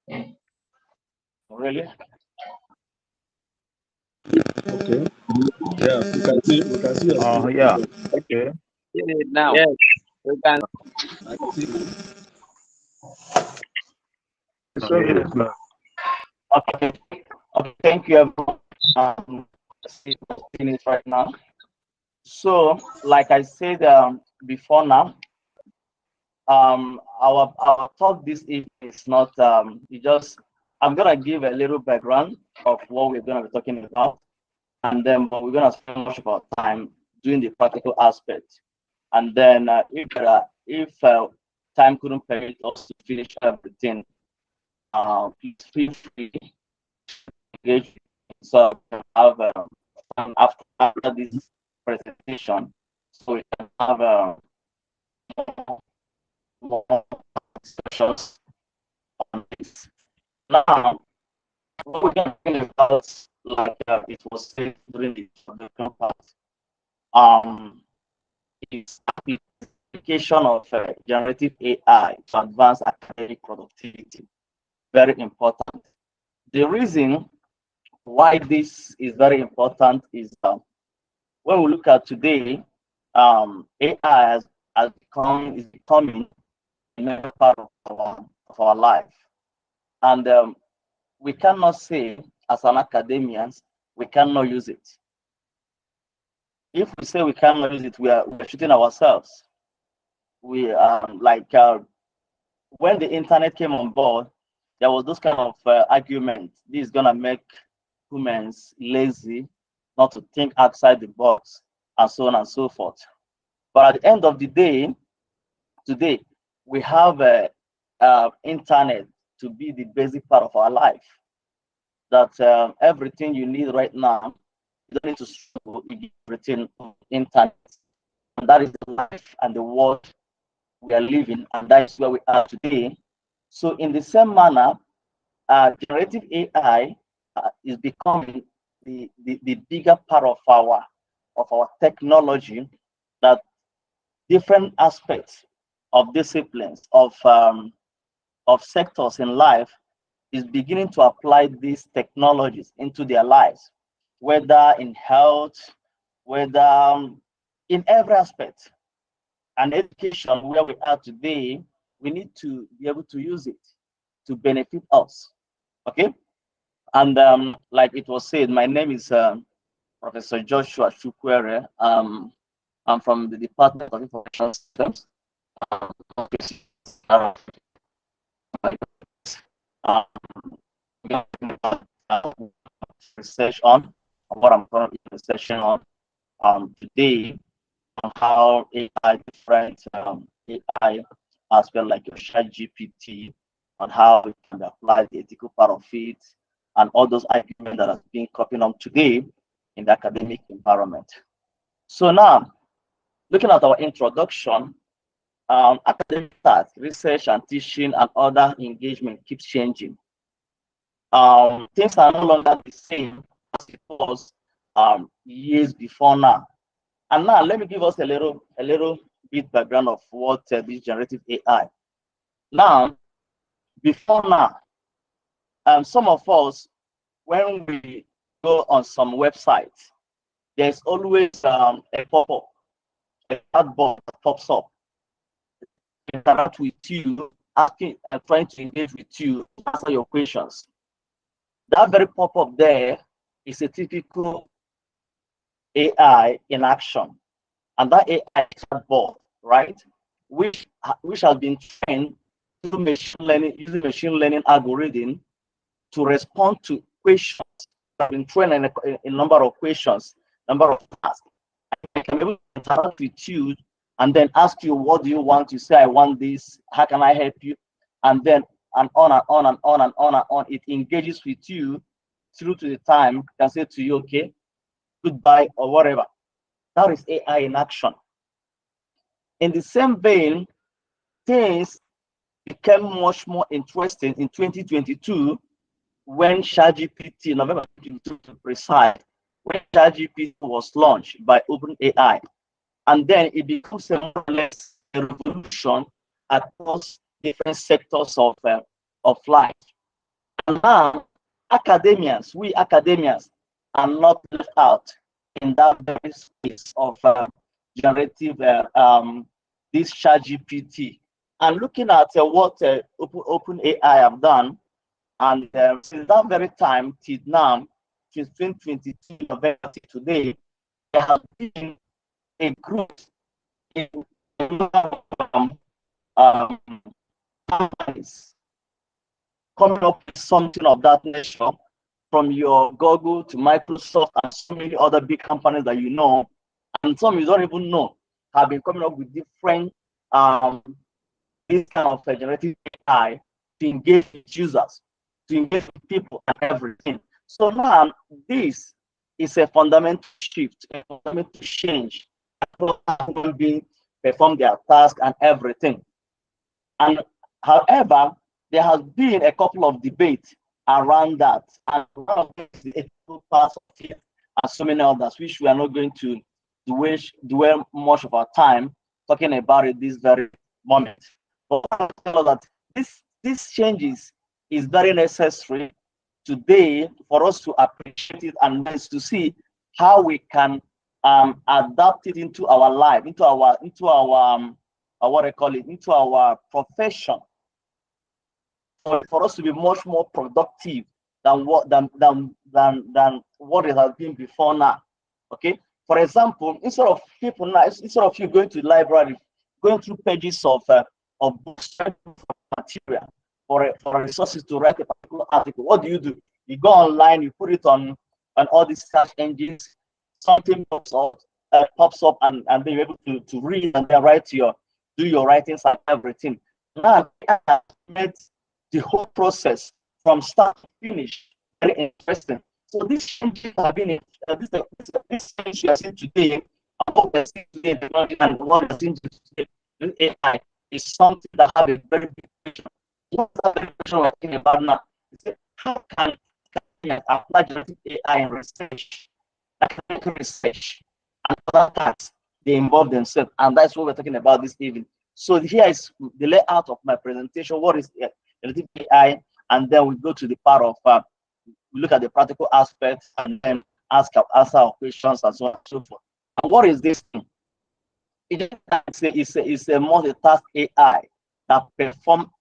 Really? Okay. Yeah, we can see your Oh, screen. yeah. Okay. See it now. Yes. We can. I can see you. So good. Okay. Okay. Thank you, everyone. Let's see what's finished right now. So, like I said before now, our talk this evening is not it just I'm gonna give a little background of what we're gonna be talking about, and then but we're gonna spend much of our time doing the practical aspect. And then if time couldn't permit us to finish everything, please feel free to engage. So we can have after this presentation, so we can have more discussions on this. Now, what we're going to think about, like it was said during the introduction part, um, is application of generative AI to advance academic productivity. Very important. The reason why this is very important is when we look at today, AI has become is becoming a major part of our life, and we cannot say as an academians we cannot use it. If we say we cannot use it, we're shooting ourselves. We like when the internet came on board, there was those kind of argument. This is gonna make humans lazy, not to think outside the box, and so on and so forth. But at the end of the day, today we have internet to be the basic part of our life. That everything you need right now, you don't need to struggle. You get everything on the internet, and that is the life and the world we are living, and that is where we are today. So, in the same manner, generative AI is becoming the bigger part of our technology, that different aspects of disciplines of sectors in life is beginning to apply these technologies into their lives, whether in health, whether in every aspect. And education, where we are today, we need to be able to use it to benefit us. Okay. And like it was said, my name is Professor Joshua Chukwere. I'm from the Department of Information Systems. Um, um, research on what I'm currently researching on today, on how AI different AI aspect like your chat GPT, on how it can be applied, the ethical part of it, and all those arguments that are being copied on today in the academic environment. So now, looking at our introduction, academic tasks, research and teaching and other engagement keeps changing. Things are no longer the same as it was years before now. And now let me give us a little bit background of what this generative AI. Now, before now, some of us, when we go on some websites, there's always a pop-up, a chat box that pops up, interact with you, asking and trying to engage with you, answer your questions. That very pop-up there is a typical AI in action, and that AI chatbot, right, which has been trained through machine learning using machine learning algorithm to respond to questions. Have been trained in a number of questions, number of tasks. I can be able to interact with you and then ask you, what do you want? You say, I want this. How can I help you? And then and on and on and on and on and on. It engages with you through to the time. Can say to you, okay, goodbye or whatever. That is AI in action. In the same vein, things became much more interesting in 2022 when ChatGPT, November 2022 to be precise, when ChatGPT was launched by OpenAI. And then it becomes a more or less a revolution across different sectors of life. And now, we academians, are not left out in that very space of generative this ChatGPT. And looking at what OpenAI have done, and since that very time till now, since 2022 November till today, there has been a growth in um, companies coming up with something of that nature, from your Google to Microsoft and so many other big companies that you know, and some you don't even know, have been coming up with different this kind of generative AI to engage with users, to engage with people and everything. So now this is a fundamental shift, a fundamental change. How human beings perform their task and everything. And however, there has been a couple of debates around that, and one of them is the ethical part of it, and so many others, which we are not going to dwell much of our time talking about it this very moment. But I know that this changes is very necessary today for us to appreciate it and to see how we can adapt it into our life, into our what I call it, into our profession, for us to be much more productive than what it has been before now. Okay. For example, instead of you going to the library, going through pages of books, material for resources to write a particular article, what do? You go online, you put it on all these search engines, something pops up, and then you're able to read and then do your writings and everything. Now, I have made the whole process from start to finish very interesting. So these changes have been this change you are seeing today, and what we're seeing today, and what we're seeing today with AI is something that have a very big question. What's that very question we're thinking about now? How can apply generative AI in research, academic research, and other tasks they involve themselves? And that's what we're talking about this evening. So here is the layout of my presentation. What is generative AI? And then we go to the part of we look at the practical aspects and then answer our questions and so on and so forth. And what is this thing? It's a multitask AI that perform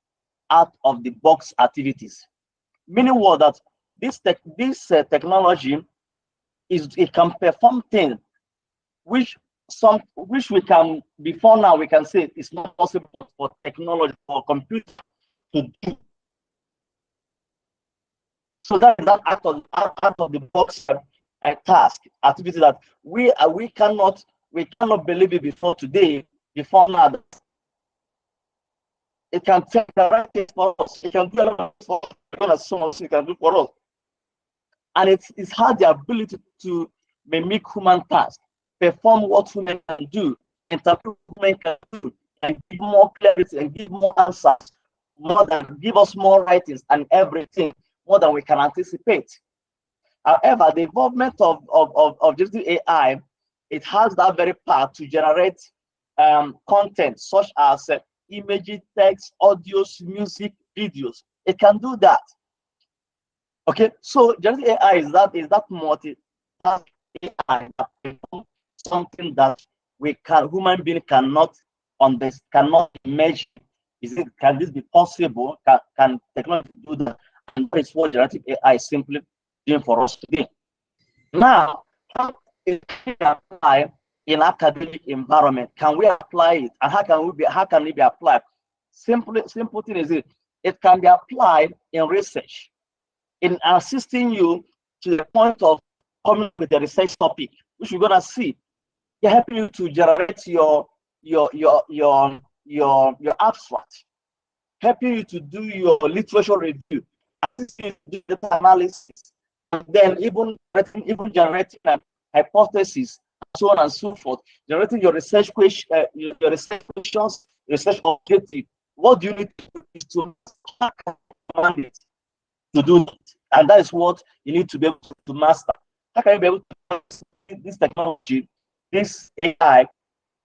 out of the box activities. Meaning what, that this technology it can perform things which we can before now we can say it's not possible for technology or computer to do. So that is that out of the box task activity that we cannot believe it before today. Before now, it can take the right things for us. It can do a lot of for us, so much it can do for us, and it's had the ability to mimic human tasks, perform what human can do, interpret what human can do, and give more clarity and give more answers, give us more writings and everything, more than we can anticipate. However, the involvement of generative AI, it has that very part to generate content such as images, text, audios, music, videos. It can do that. Okay, so generative AI is that multi-task AI that something that human being cannot understand, cannot imagine. Can this be possible? Can technology do that? And that is what generative AI is simply doing for us today. Now, how can it apply in academic environment? Can we apply it? And how can it be applied? Simple thing is it can be applied in research, in assisting you to the point of coming with a research topic, which we're gonna see. They're helping you to generate your abstract, helping you to do your literature review, assisting you to do data analysis, and then even generating hypotheses, so on and so forth, generating your research questions, research objective. What do you need to do it? And that is what you need to be able to master. How can you be able to master this technology, this AI,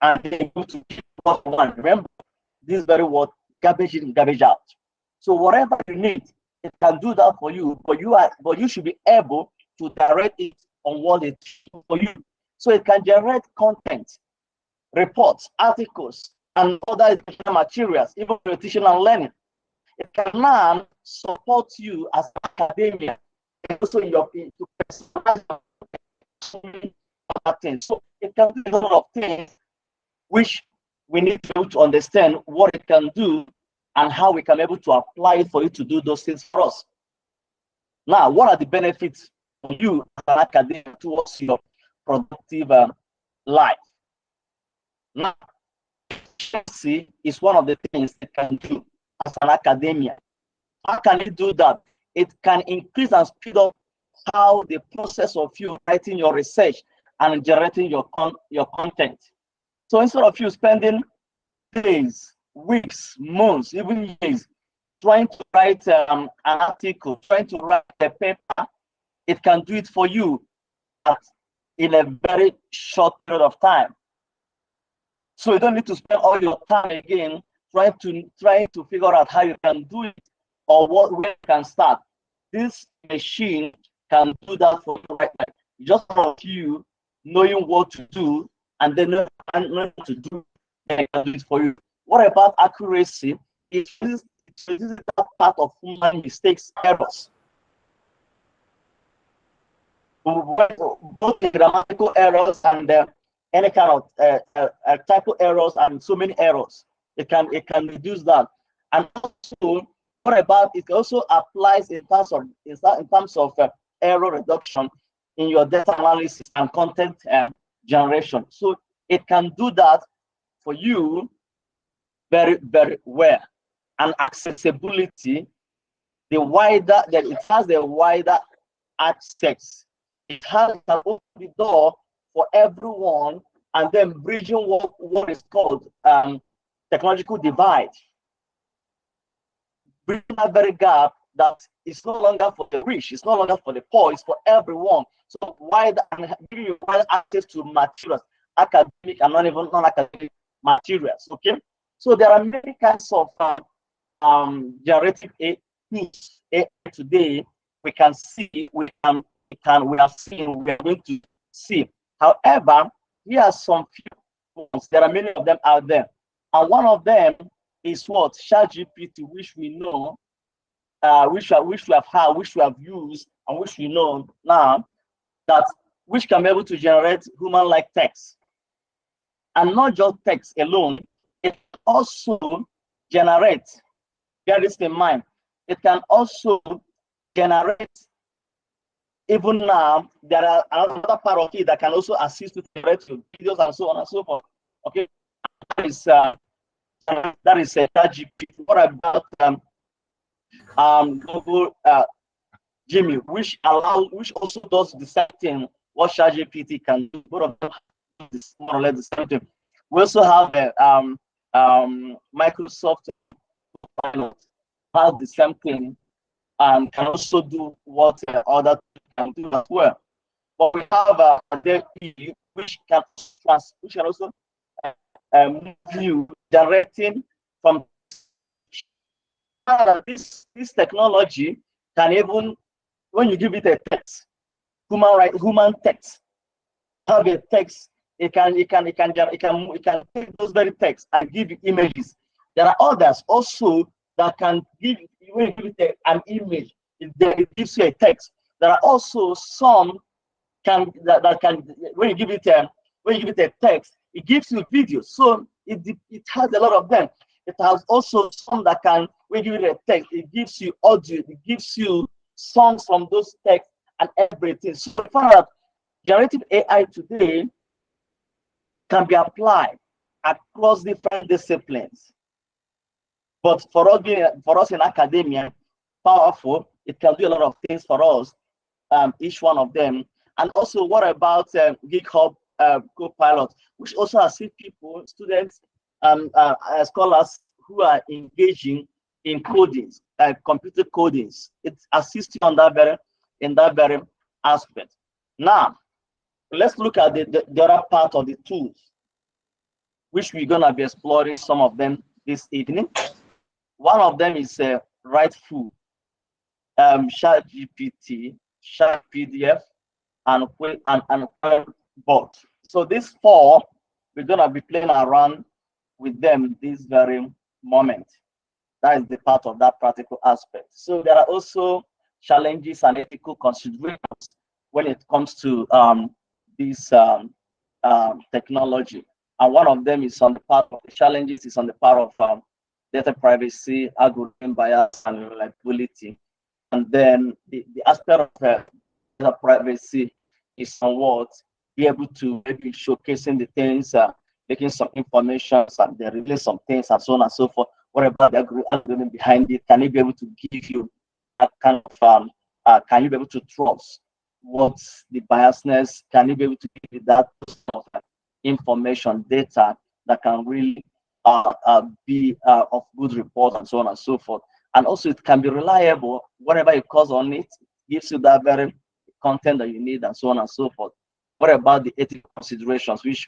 and be able to keep one? Remember, this is very what garbage in, garbage out. So whatever you need It can do that for you, but you should be able to direct it on what it do for you. So it can generate content, reports, articles, and other educational materials, even for teaching and learning. It can now support you as academia, and also in your to personalize other things. So it can do a lot of things which we need to understand what it can do and how we can be able to apply it for you to do those things for us. Now, what are the benefits for you as an academic towards your productive life? Now, efficiency is one of the things it can do as an academia. How can it do that? It can increase and speed up how the process of you writing your research and generating your content. So instead of you spending days, weeks, months, even years trying to write an article, trying to write a paper, it can do it for you in a very short period of time. So you don't need to spend all your time again trying to figure out how you can do it or what way you can start. This machine can do that for you right now. Just of you knowing what to do and then knowing what to do, they can do it for you. What about accuracy? It is that part of human mistakes, errors. Both the grammatical errors and any kind of typo errors and so many errors. It can reduce that. And also, what about it also applies in terms of error reduction in your data analysis and content generation. So it can do that for you very, very well. And accessibility, that it has the wider access. It has an open the door for everyone, and then bridging what is called technological divide. Bridging that very gap that is no longer for the rich, it's no longer for the poor, it's for everyone. So and giving you wide access to materials, academic and not even non-academic materials. Okay, so there are many kinds of generative tools today. We can see, we are seeing, we are going to see. However, here are some few ones. There are many of them out there, and one of them is what ChatGPT, which we know, which we have had, which we have used, and which we know now that which can be able to generate human-like text, and not just text alone. It also generates. Bear this in mind. It can also generate. Even now, there are another part of it that can also assist to generate videos and so on and so forth. Okay, that is ChatGPT. What about Google Jimmy, which also does the same thing what ChatGPT can do? Both of them is more or less the same thing. We also have Microsoft Pilot, has the same thing and can also do what other can do as well. But we have which can also move you directing from this technology can even, when you give it a text, human text, have a text, it can take those very texts and give you images. There are others also that can give, when you give it an image, it gives you a text. There are also some that can, when you give it a text, it gives you videos. So it has a lot of them. It has also some that can, when you give it a text, it gives you audio, it gives you songs from those texts and everything. So in fact, generative AI today can be applied across different disciplines. But for us in academia, powerful, it can do a lot of things for us, each one of them. And also, what about GitHub Copilot, which also assists people, students, scholars who are engaging in codings, computer codings. It assists you on in that very aspect. Now, let's look at the other part of the tools, which we're gonna be exploring some of them this evening. One of them is Rightful. Sharp GPT, Sharp PDF, and bot. So these four, we're gonna be playing around with them this very moment. That is the part of that practical aspect. So there are also challenges and ethical considerations when it comes to this technology. And one of them is on the part of the challenges is on the part of data privacy, algorithm bias, and reliability. And then the aspect of data privacy is somewhat be able to maybe showcasing the things, making some information, and they release some things, and so on and so forth. What about the algorithm behind it? Can it be able to give you that kind of, can you be able to trust what's the biasness? Can you be able to give you that sort of information, data that can really be of good report and so on and so forth? And also it can be reliable. Whatever you cause on it gives you that very content that you need and so on and so forth. What about the ethical considerations, which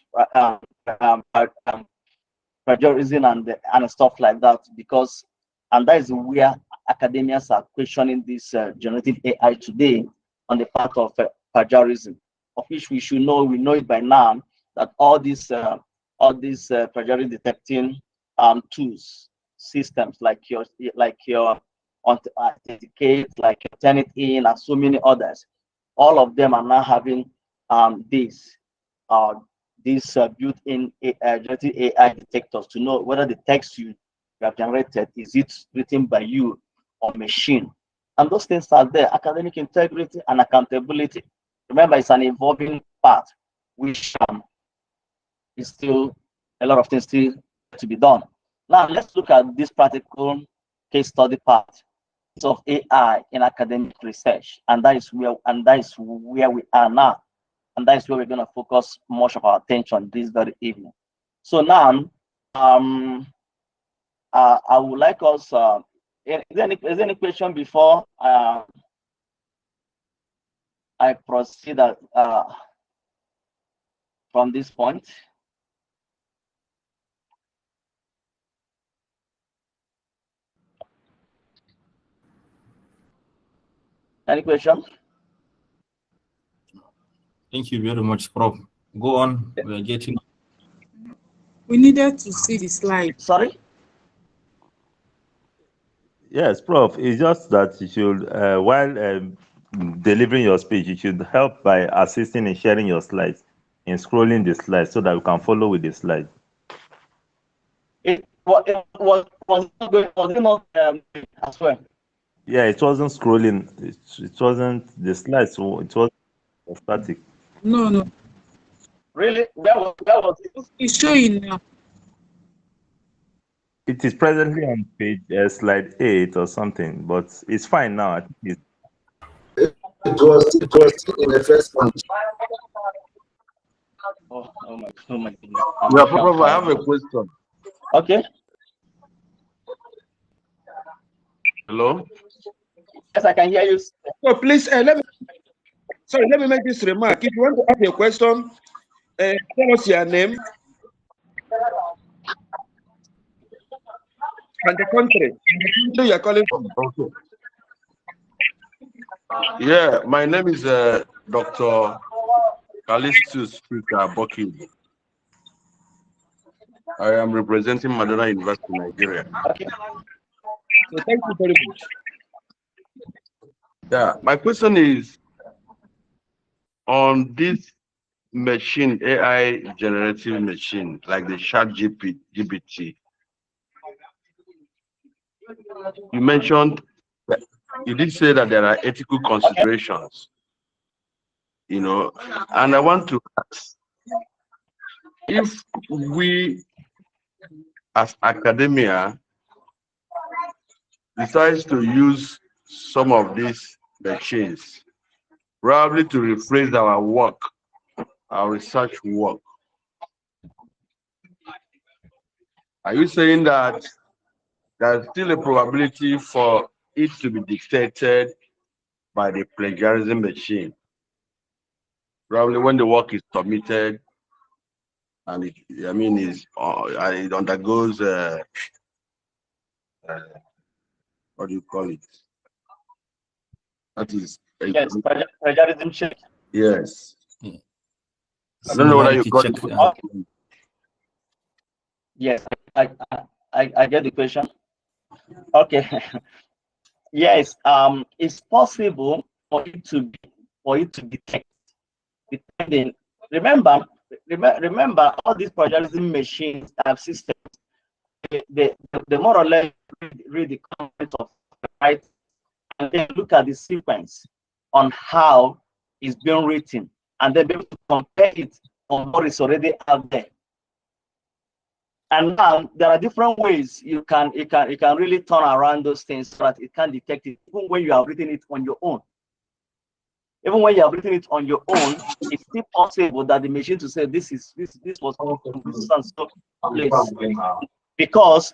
plagiarism and stuff like that? Because and that is where academians are questioning this generative AI today on the part of plagiarism, of which we know it by now that all these plagiarism detecting tools, systems like your authenticate, like your Turnitin, and so many others, all of them are now having this uh, built-in generative AI detectors to know whether the text you have generated is it written by you or machine. And those things are there. Academic integrity and accountability. Remember, it's an evolving path, which is still a lot of things still to be done. Now, let's look at this practical case study part of AI in academic research, and that is where we are now, and that is where we're going to focus much of our attention this very evening. So now, I would like us. Is there any question before I proceed from this point? Any question? Thank you very much, Prof. Go on. We are getting. We needed to see the slide. Sorry? Yes, Prof. It's just that you should, while delivering your speech, you should help by assisting in sharing your slides, in scrolling the slides so that we can follow with the slide. It was not going, was it not as well? Yeah, it wasn't scrolling. It wasn't the slides. It was static. No. Really? Where was it? It's showing now. It is presently on page slide 8 or something, but it's fine now. I think it's... It was in the first one. Oh my goodness. Yeah, Prof, I have a question. Okay. Hello? Yes, I can hear you. So please, let me make this remark. If you want to ask a question, tell us your name and the country you are calling from. Okay. Yeah, my name is Dr. Callistus Boki. I am representing Madonna University, Nigeria. Okay. So thank you very much. Yeah, my question is on this machine, AI generative machine, like the GPT. You mentioned that you did say that there are ethical considerations, you know, and I want to ask if we as academia decides to use some of these machines, probably to rephrase our work, our research work. Are you saying that there's still a probability for it to be dictated by the plagiarism machine? Probably when the work is submitted and it undergoes what do you call it? That is Yes, plagiarism check. yes. I don't know whether you got it. Okay. Yes, I get the question. Okay. Yes, it's possible for it to detect, depending. Remember, remember, all these plagiarism machines have systems. They more or less read the content of the right, and then look at the sequence on how it's being written, and then be able to compare it on what is already out there. And now there are different ways you can really turn around those things so that it can detect it, even when you have written it on your own. Even when you have written it on your own, it's still possible that the machine to say this was this and so place. Because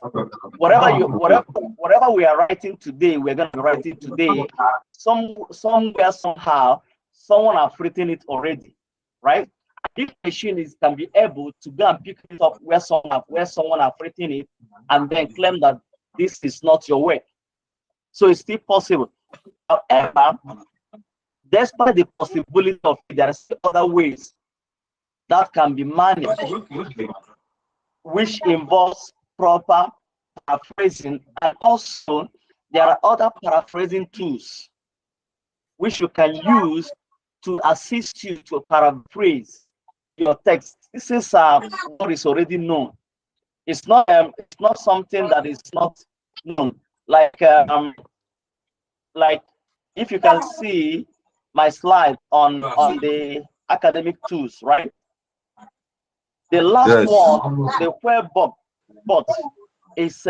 whatever we are writing today, we're gonna be writing today. Somewhere, somehow, someone have written it already, right? This machine can be able to go and pick it up where someone have written it, and then claim that this is not your work. So it's still possible. However, despite the possibility of it, there are still other ways that can be managed, which involves proper paraphrasing, and also there are other paraphrasing tools which you can use to assist you to paraphrase your text. This is what is already known. It's not something that is not known. Like if you can see my slide on the academic tools, right? The last one, the web bot is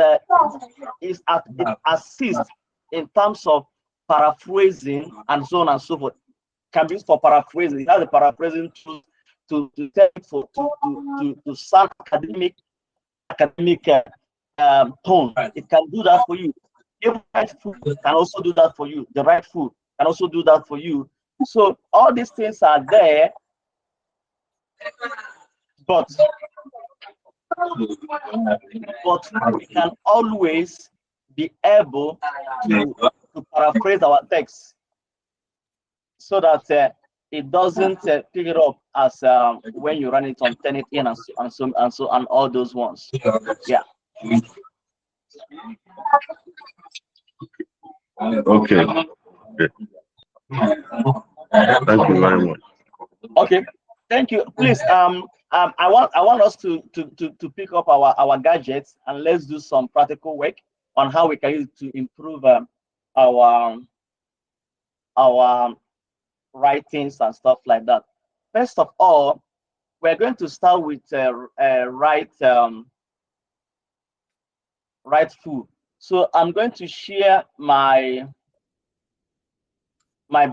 it assists in terms of paraphrasing and so on and so forth. Can be used for paraphrasing. It has a paraphrasing tool to sound academic tone. It can do that for you. Even right food can also do that for you. The right food can also do that for you. So all these things are there, but we can always be able to paraphrase our text so that it doesn't pick it up as when you run it on Turnitin and all those ones. Yeah. Okay. Thank you very much. Okay. Thank you. Please, I want us to pick up our gadgets and let's do some practical work on how we can use it to improve our writings and stuff like that. First of all, we're going to start with write full. So I'm going to share my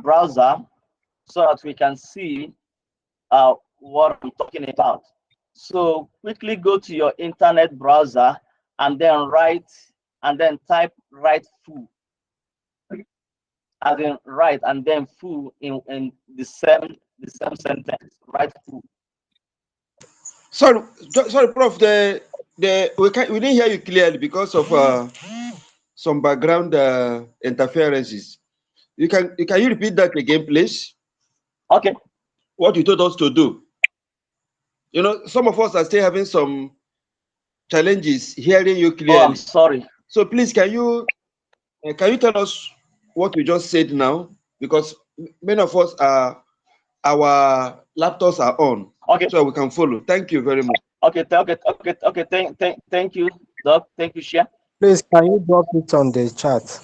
browser so that we can see what I'm talking about. So quickly go to your internet browser and then type write full, as in write and then full in the same sentence. Write full. Sorry, Prof. We didn't hear you clearly because of some background interferences. Can you repeat that again, please? Okay. What you told us to do. You know, some of us are still having some challenges hearing you clearly. Oh, I'm sorry. So please, can you tell us what you just said now? Because many of us our laptops are on. Okay. So we can follow. Thank you very much. Okay. Thank you, Doc. Thank you, Shia. Please, can you drop it on the chat?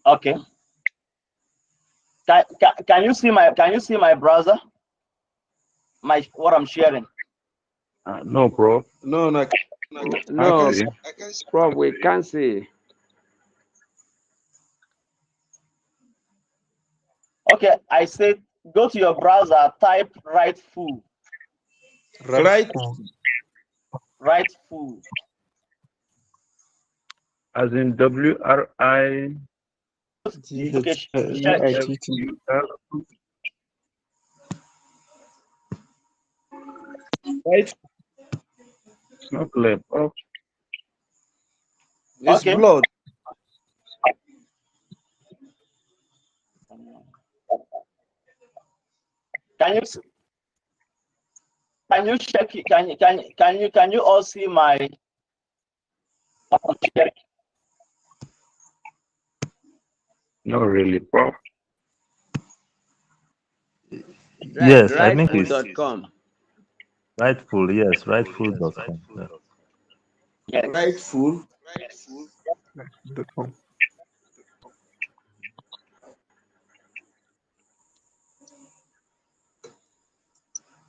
Okay. Can you see my browser? What I'm sharing? No, bro. No, No, I can't see. Prof, we can't see. Okay, I said go to your browser, type write full. Right. Write full. As in WRI. Okay, Right. It's not clear, Prof. It's okay. blood. Can you check it? Can you all see my sharing? Not really, Prof. Yes, I think it's Rightful.com. rightful. Yes, rightful.com. Yeah. Yes. Rightful. .com.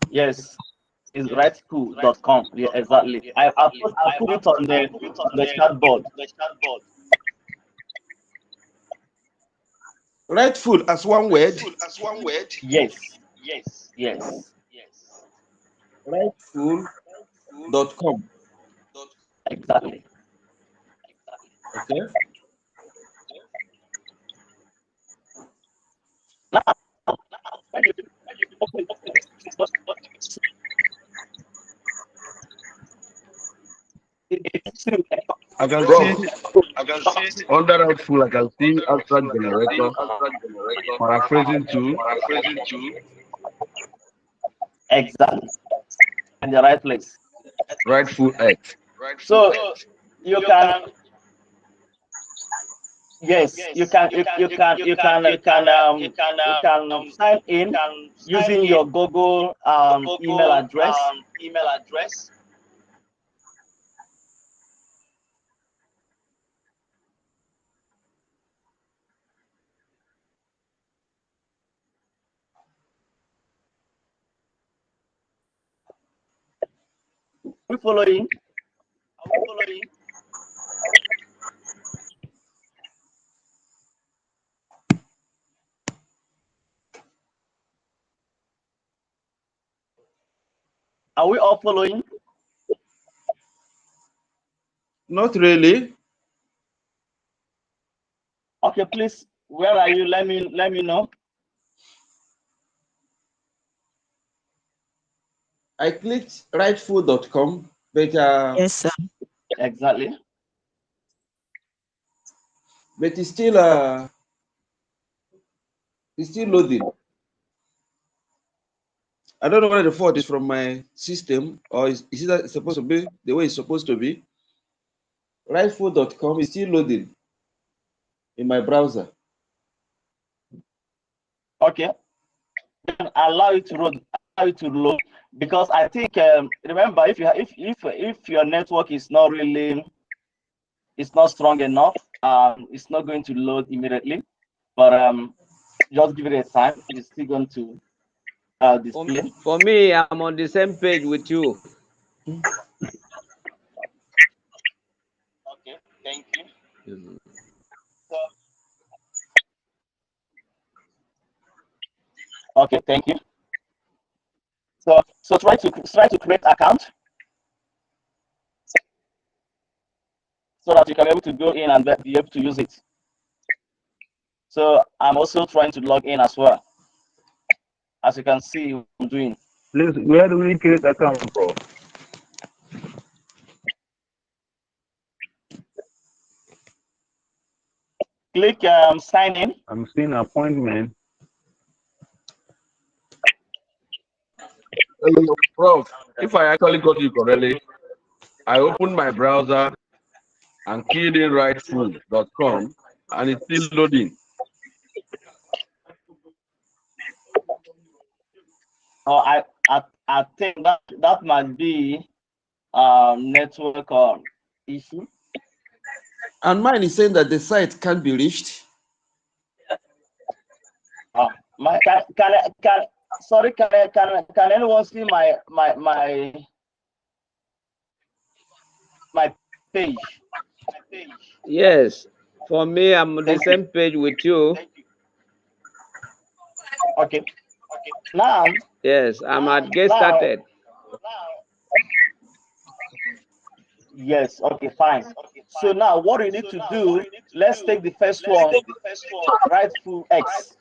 Yes. It's rightful.com. Yeah, exactly. I put it on the chat board. Rightful as one word. Yes. Yes. Rightful.com. Exactly. Okay. Now, when you open it's I can Prof. see under rightful, I can see abstract generator, paraphrasing too, exactly in the right place. rightful X. So you can, yes, you can sign in using your Google email address. We following. Are we all following? Not really. Okay, please. Where are you? Let me know. I clicked rightful.com, but Yes, sir. Exactly. it's still loading. I don't know whether the fault is from my system or is it supposed to be the way it's supposed to be. Rightful.com is still loading in my browser. Okay. Allow it to load. Allow it to load, because I think remember, if your network is not really, it's not strong enough, it's not going to load immediately. But just give it a time. It's still going to display. For me, I'm on the same page with you. Okay, thank you. Okay, thank you. So try to create account so that you can be able to go in and be able to use it. So I'm also trying to log in as well. As you can see, what I'm doing. Please, where do we create account, Prof? Click sign in. I'm seeing appointment. Prof, if I actually got you correctly, I opened my browser and keyed in rightful.com and it's still loading. Oh, I think that might be network issue. And mine is saying that the site can't be reached. Sorry, can anyone see my page? Yes. For me, I'm on the same page with you. Okay. Now. Yes, I'm at get started. Yes, okay, fine. So now what we need to do, let's take the first one, rightful X.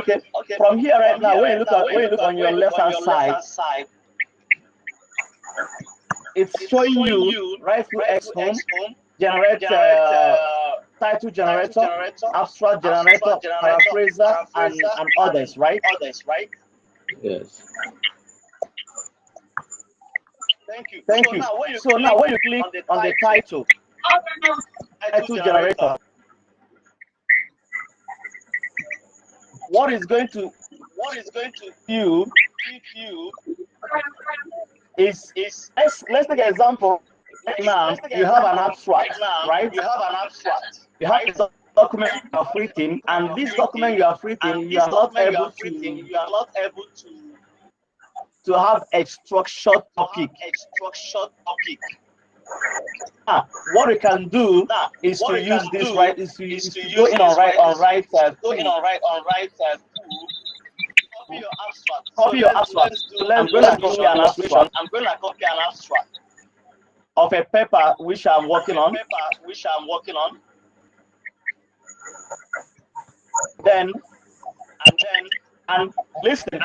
Okay. From here right now, when you look on your left hand side, it's showing you right through X home, generate title generator, abstract generator, paraphraser, and others, right? Yes. Thank you. So now when you click on the title generator, what is going to you is let's take an example. Right now, you have an abstract, right? You have a document you have written, and this document you have written, you are not able to have a structured topic. What we can do is to use this, right? Is to go in on right copy your abstract. So I'm going to copy an abstract of a paper which I'm working on. Then and listen,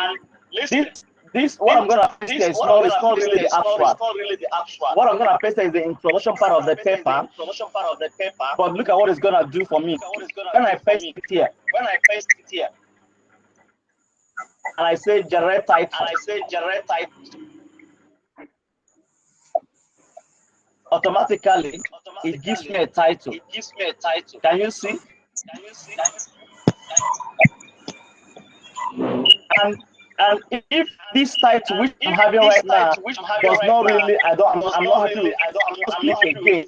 this what I'm gonna paste here is not really the abstract. What I'm gonna paste here is the introduction part of the paper. But look at what it's gonna do for me. When I paste it here, and I say generate title, automatically it gives me a title. Can you see? And if this title which I'm having right now does not really, I'm not happy with, just click again,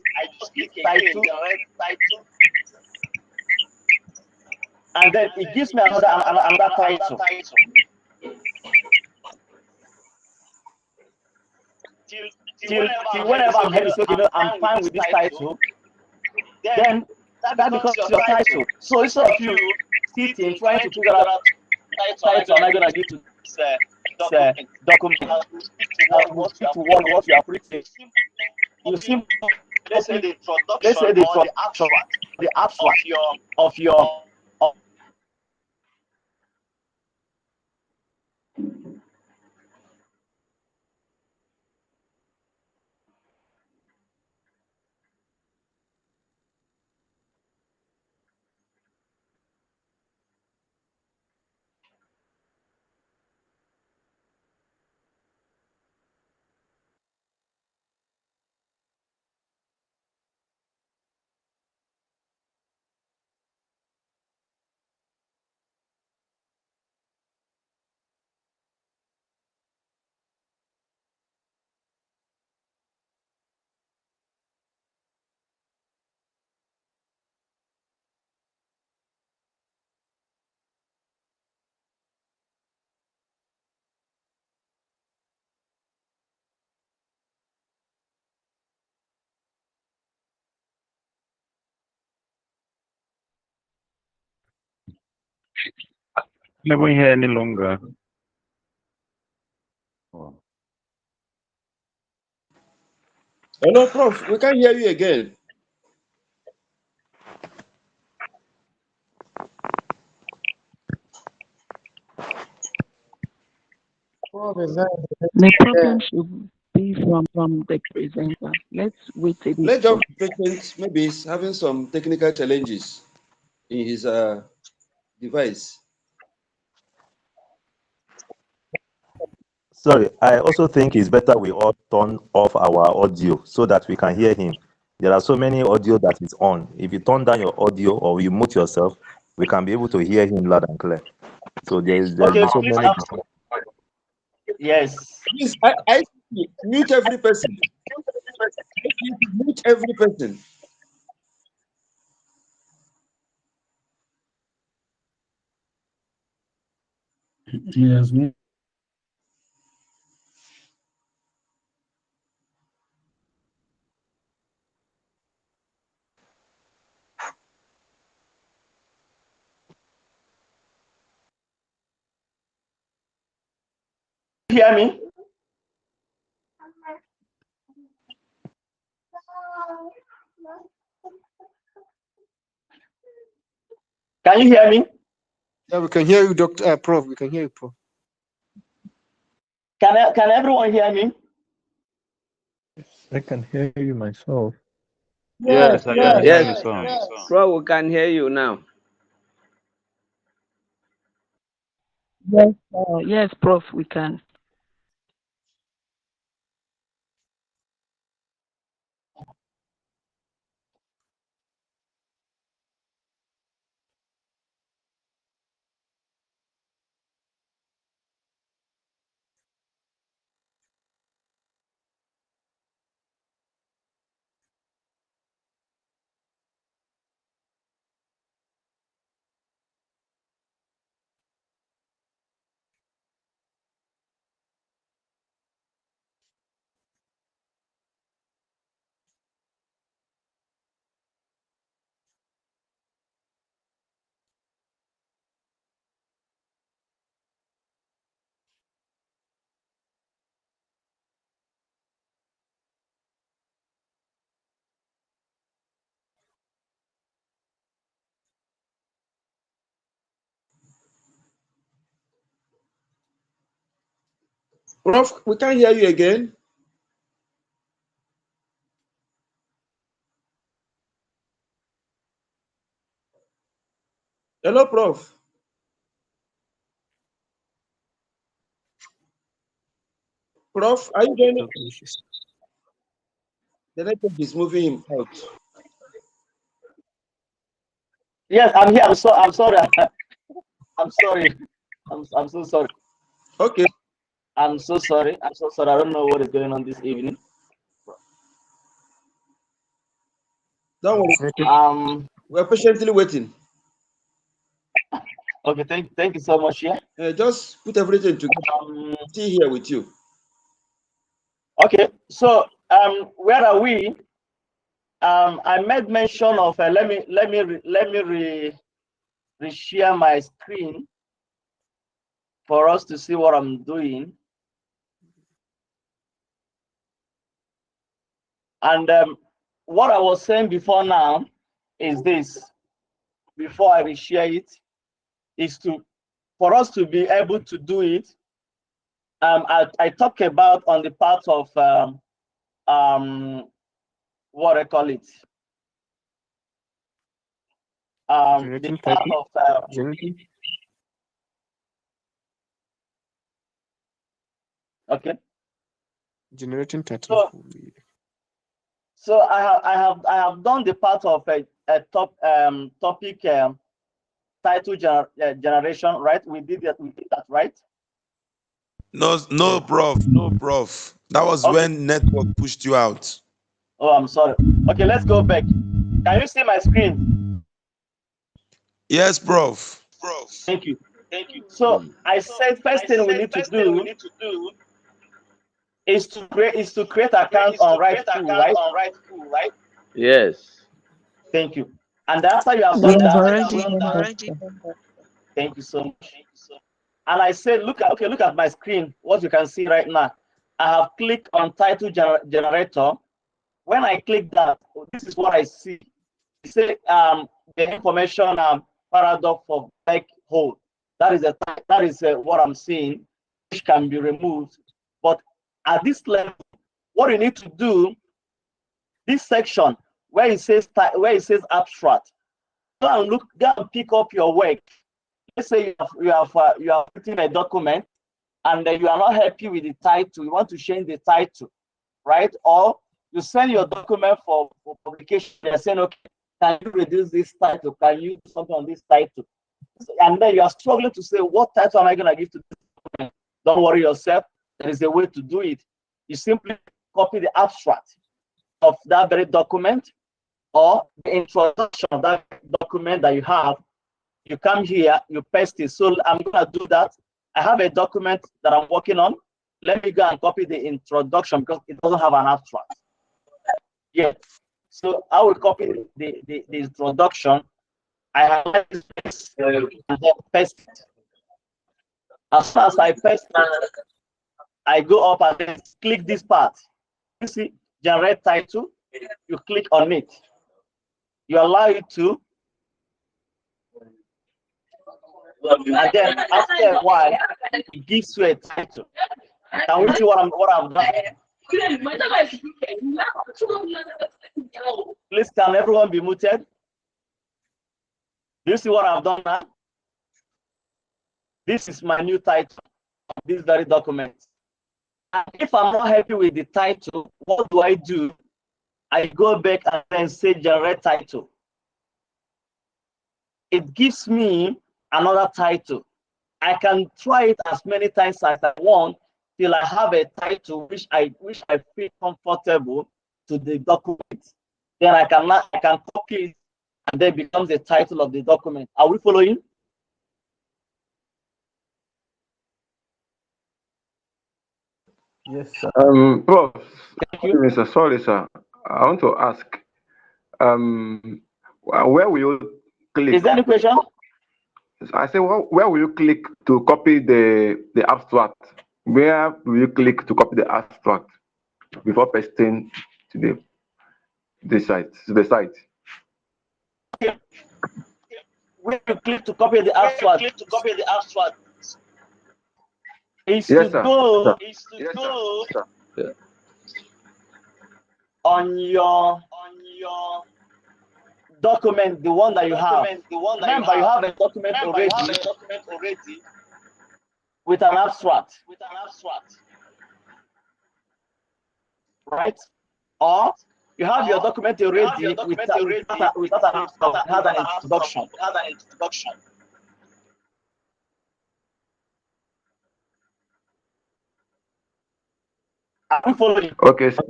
title, and then it gives me another title. Till whenever I'm having, so I'm fine with this title, then that becomes your title. So instead of you sitting trying to figure out title am I gonna give to this document that will speak to what you have written, you simply let's say the introduction, the abstract of your Never here any longer. Hello, Prof. We can't hear you again. The problem should be from the presenter. Let's wait a bit. Let's just be patient. Maybe he's having some technical challenges in his device. Sorry, I also think it's better we all turn off our audio so that we can hear him. There are so many audio that is on. If you turn down your audio or you mute yourself, we can be able to hear him loud and clear. So there's okay, so please, many. yes. Please, I mute every person. Mute every person. Yes. Hear me? Can you hear me? Yeah, we can hear you, Doctor Prof. We can hear you, Prof. Can everyone hear me? I can hear you myself. Yes, I can hear you, sir. Bro, we can hear you now. Yes, yes, Prof, we can. Prof, we can't hear you again. Hello, Prof. Prof, are you joining? The network is moving him out. Yes, I'm here. I'm sorry. I'm sorry. I'm so sorry. Okay. I'm so sorry. I'm so sorry. I don't know what is going on this evening. Don't worry. We're patiently waiting. Okay, thank you so much. Yeah. Just put everything together. Still here with you. Okay, so where are we? I made mention of let me reshare my screen for us to see what I'm doing. And what I was saying before now is this. Before I reshare it, is for us to be able to do it. I talk about on the part of what I call it. The part of okay. Generating title. So I have done the part of a topic title generation, right? We did that, right? No, prof. That was when network pushed you out. Oh, I'm sorry. Okay, let's go back. Can you see my screen? Yes, prof. Thank you. So I said first thing we need to do is to create account on Rightful, right? Yes. Thank you. And after you have We done have that, already done that, sir. thank you so much. And I said, look at my screen. What you can see right now, I have clicked on title generator. When I click that, this is what I see. It say the information paradox for black hole. That is what I'm seeing, which can be removed. But at this level, what you need to do, this section where it says abstract, go and pick up your work. Let's say you have written a document and you are not happy with the title. You want to change the title, right? Or you send your document for publication. They're saying, okay, can you reduce this title? Can you do something on this title? And then you are struggling to say, what title am I going to give to this document? Don't worry yourself. There is a way to do it. You simply copy the abstract of that very document or the introduction of that document that you have. You come here, you paste it. So I'm going to do that. I have a document that I'm working on. Let me go and copy the introduction because it doesn't have an abstract yet. So I will copy the introduction. I have this and then paste it. As soon as I paste it, I go up and then click this part. You see, generate title. You click on it. You allow it to And then after a while, it gives you a title. Can we see what I've done? Please, can everyone be muted? Do you see what I've done now? This is my new title of this very document. And if I'm not happy with the title, what do? I go back and then say generate title. It gives me another title. I can try it as many times as I want till I have a title which I feel comfortable to the document. Then I can copy it and then becomes the title of the document. Are we following? Yes, sir. Prof, Mr. Sorry, sir. I want to ask, where will you click? Is there any question? I say, where will you click to copy the abstract? Where will you click to copy the abstract before pasting to the site? Okay. When you click to copy the abstract, is to go on your document, the one that you have. Remember, you have a document already with an abstract, right? Or you have your document already without an abstract, it has an introduction. Are we following? Okay, sir.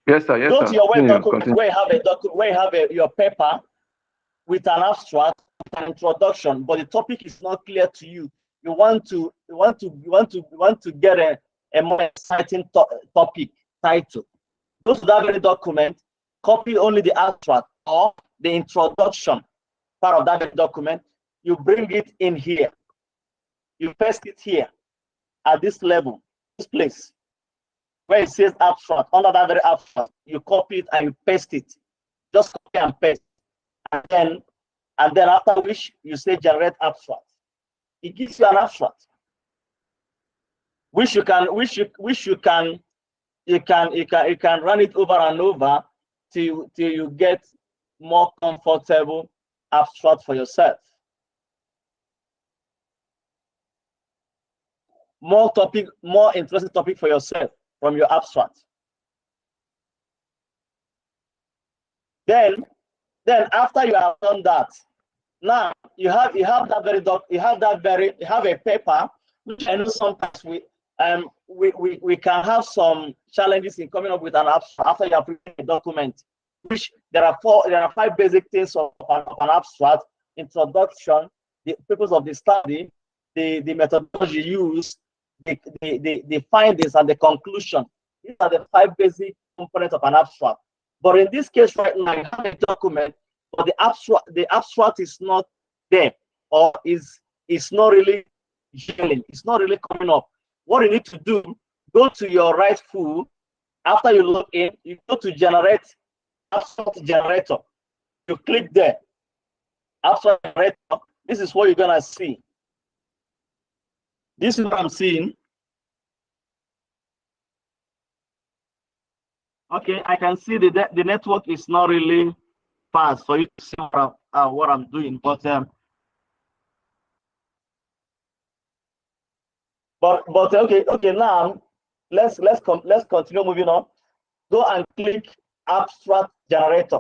Yes, sir. Yes, go sir. to your web document Continue. where you have your paper with an abstract, an introduction, but the topic is not clear to you. You want to get a more exciting topic title. Go to that very document, copy only the abstract or the introduction part of that very document. You bring it in here. You paste it here at this level, this place where it says abstract. Under that very abstract, you copy it and you paste it. Just copy and paste, and then after which you say generate abstract. It gives you an abstract, which you can run it over and over till you get more comfortable abstract for yourself. More interesting topic for yourself from your abstract. Then after you have done that, now you have a paper, which I know sometimes we can have some challenges in coming up with an abstract after you have written a document. Which there are 5 basic things of an abstract: introduction, the purpose of the study, the methodology used, the findings, and the conclusion. These are the 5 basic components of an abstract. But in this case right now, you have a document, but the abstract is not there, or is not really gelling. It's not really coming up. What you need to do, go to your right full. After you log in, you go to generate abstract generator. You click there. Abstract generator. This is what you're gonna see. This is what I'm seeing. Okay, I can see the network is not really fast for you to see what I'm doing, but okay, now let's continue moving on. Go and click abstract generator.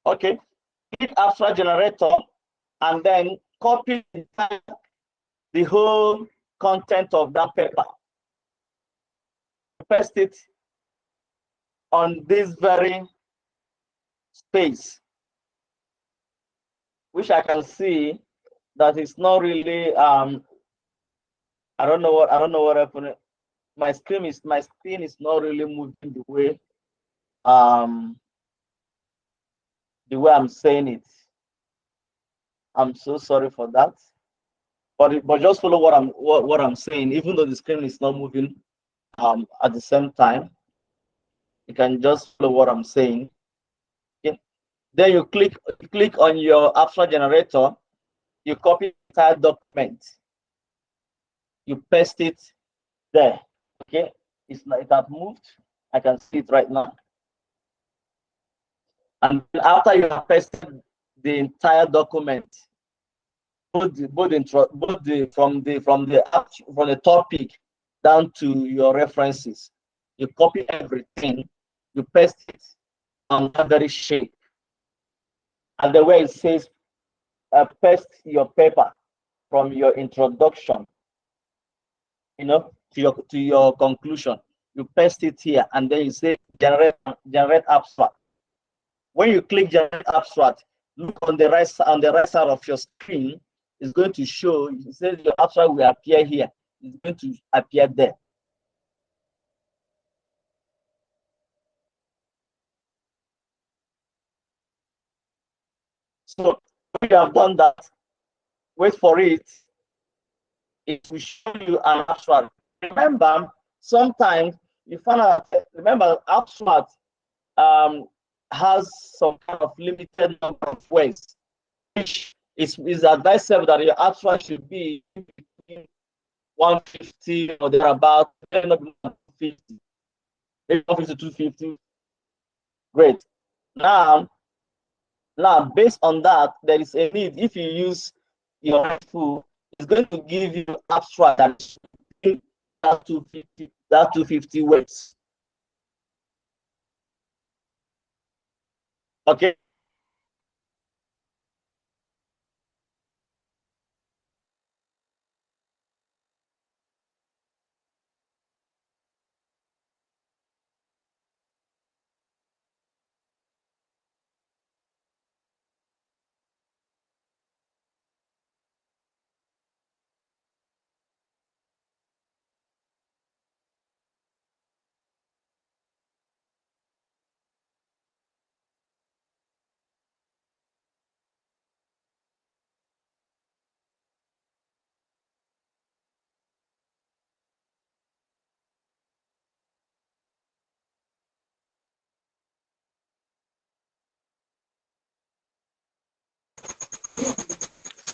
Okay, click abstract generator and then copy the whole content of that paper. Paste it on this very space, which I can see that it's not really I don't know what happened. My screen is not really moving the way I'm saying it. I'm so sorry for that. But just follow what I'm saying, even though the screen is not moving at the same time. You can just follow what I'm saying. Okay. Then you click on your abstract generator. You copy the entire document. You paste it there. Okay. It has moved. I can see it right now. And after you have pasted the entire document, from the topic down to your references, you copy everything, you paste it on that very shape, and the way it says paste your paper from your introduction, to your conclusion. You paste it here, and then you say generate abstract. When you click generate abstract, look on the right side of your screen. It's going to show. It says your abstract will appear here. It's going to appear there. So when you have done that, wait for it. It will show you an abstract. Remember, sometimes you find out. Remember, abstract has some kind of limited number of words, which is advisable that your abstract should be 150 or thereabout, not 250, maybe 150 to 250. Great. Now, based on that, there is a need. If you use your tool, it's going to give you abstract that 250 words. Okay.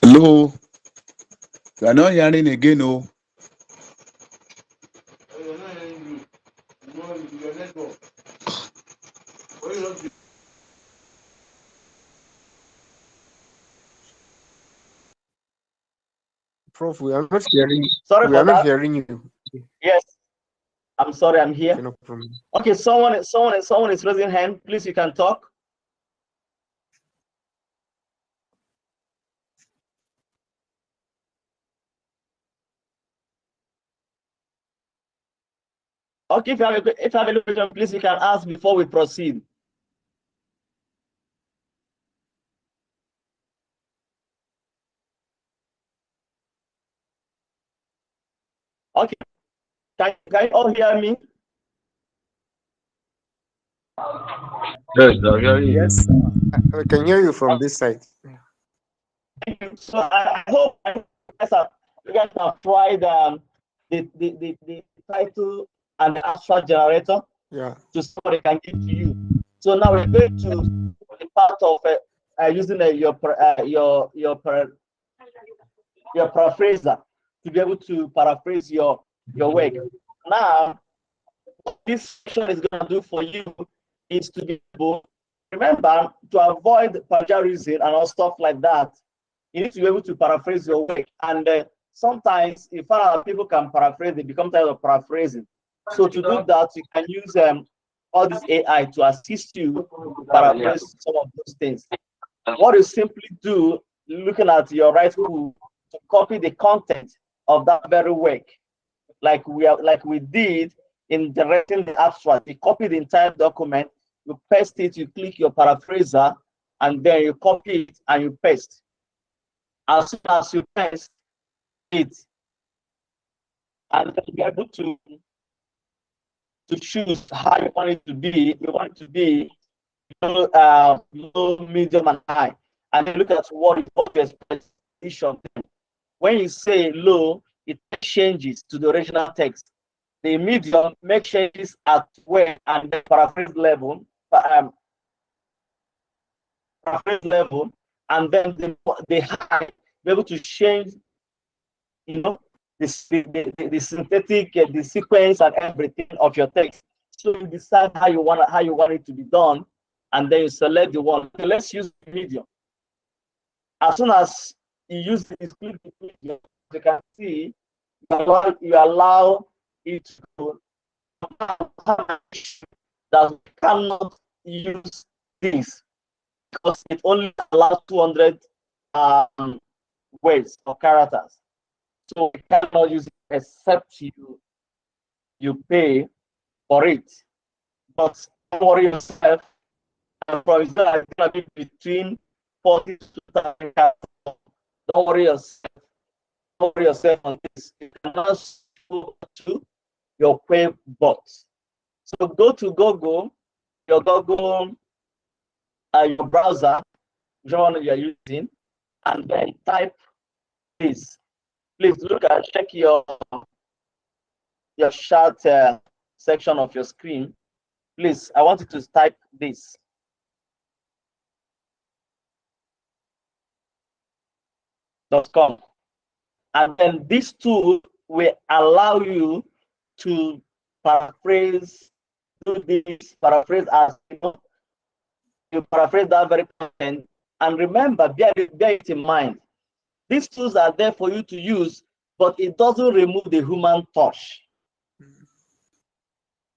Hello, you are not hearing again, oh. Prof, we are not hearing. Sorry We for are not that. hearing you. Yes, I'm sorry, I'm here. Okay, no problem. Okay, someone is raising hand. Please, you can talk. Okay, if you have a question, please, you can ask before we proceed. Okay, can you all hear me? Yes, I hear you. Yes, I can hear you from this side. Thank you. So I hope you guys have tried the title and the abstract generator. Yeah. To see what it can give to you. So now we're going to the part of using your paraphraser to be able to paraphrase your work. Now, what this section is going to do for you is to be able, remember, to avoid plagiarism and all stuff like that. You need to be able to paraphrase your work. And sometimes, if people can paraphrase, they become tired of paraphrasing. So to do that, you can use all this AI to assist you to paraphrase some of those things. What you simply do, looking at your right tool, to copy the content of that very work, like we did in directing the abstract. You copy the entire document, you paste it, you click your paraphraser, and then you copy it and you paste. As soon as you paste it, and then you're able to choose how you want it to be. You want it to be low, medium, and high. And then look at what you expect each of them. When you say low, it changes to the original text. the medium, make changes at where and the paraphrase level, and then the high, be able to change, you know, the synthetic, the sequence and everything of your text. So you decide how you want it to be done, and then you select the one. Okay, let's use the medium. As soon as you use this click the medium, you can see you allow it to that we cannot use this because it only allows 200 words or characters. So we cannot use it except you pay for it. But don't worry yourself. And for example, it's gonna be between 40 to 2,000 characters. Don't worry yourself. Don't worry yourself on this. You cannot go to your web bot. So go to Google, your Google, your browser, whichever one you're using, and then type this. Please check your chat section of your screen. Please, I want you to type this. .com. And then this tool will allow you to paraphrase, do this, paraphrase as you paraphrase that very content. And remember, bear it in mind. These tools are there for you to use, but it doesn't remove the human touch.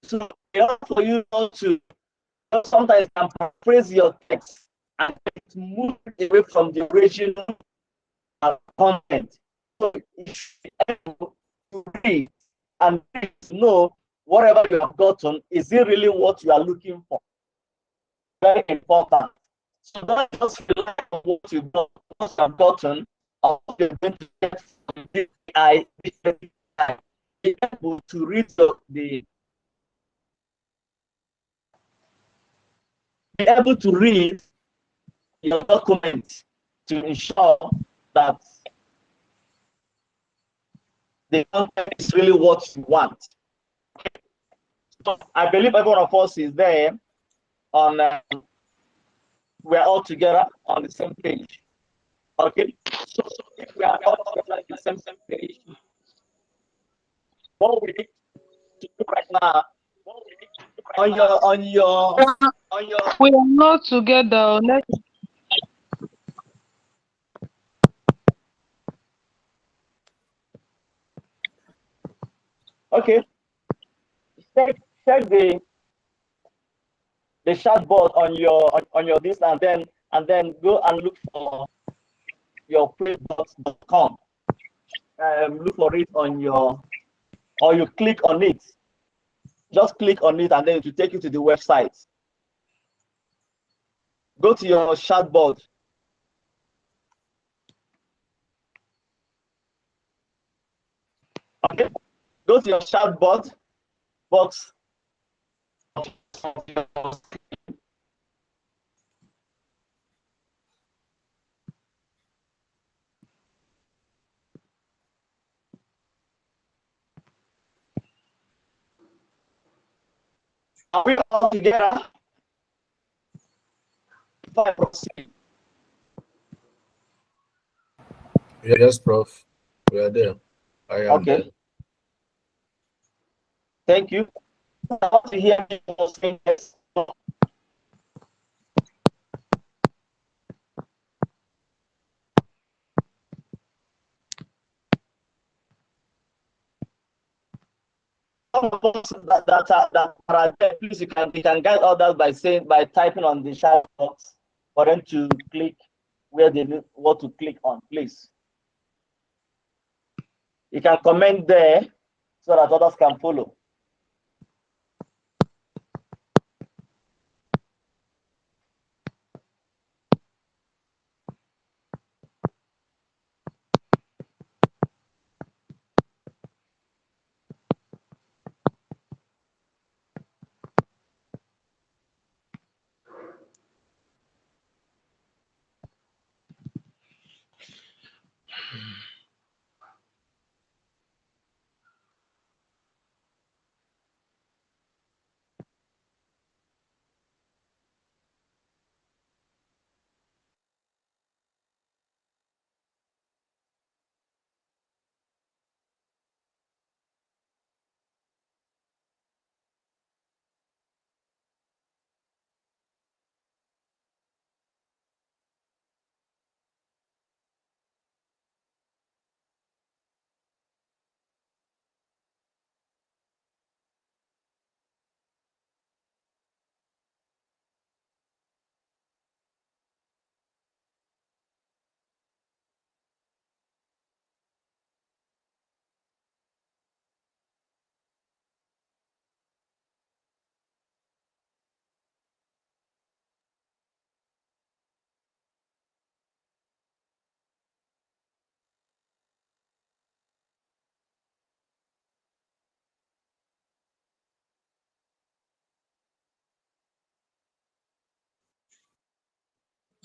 So for you not to sometimes can paraphrase your text and move it away from the original content. So you should be able to read and know whatever you have gotten, is it really what you are looking for? Very important. So don't just rely on what you have gotten or what you're going to get from this AI. Be able to read be able to read your document to ensure that the content is really what you want. So I believe every one of us is there on, we're all together on the same page. Okay, so if we are all together on the same page, what we need to do right now on your We are not together. okay, check the chatbot on your this, and then go and look for your playbox.com. Look for it on your, or you click on it. Just click on it and then it will take you to the website. Go to your chatbot. Okay, go to your chatbot box. Are we all together? Before I proceed. Yes, Prof. We are there. I am okay. there. Thank you. I want to hear people saying yes. Some of us that are there, please, you can guide others by typing on the chat box for them to click where they need what to click on, please. You can comment there so that others can follow.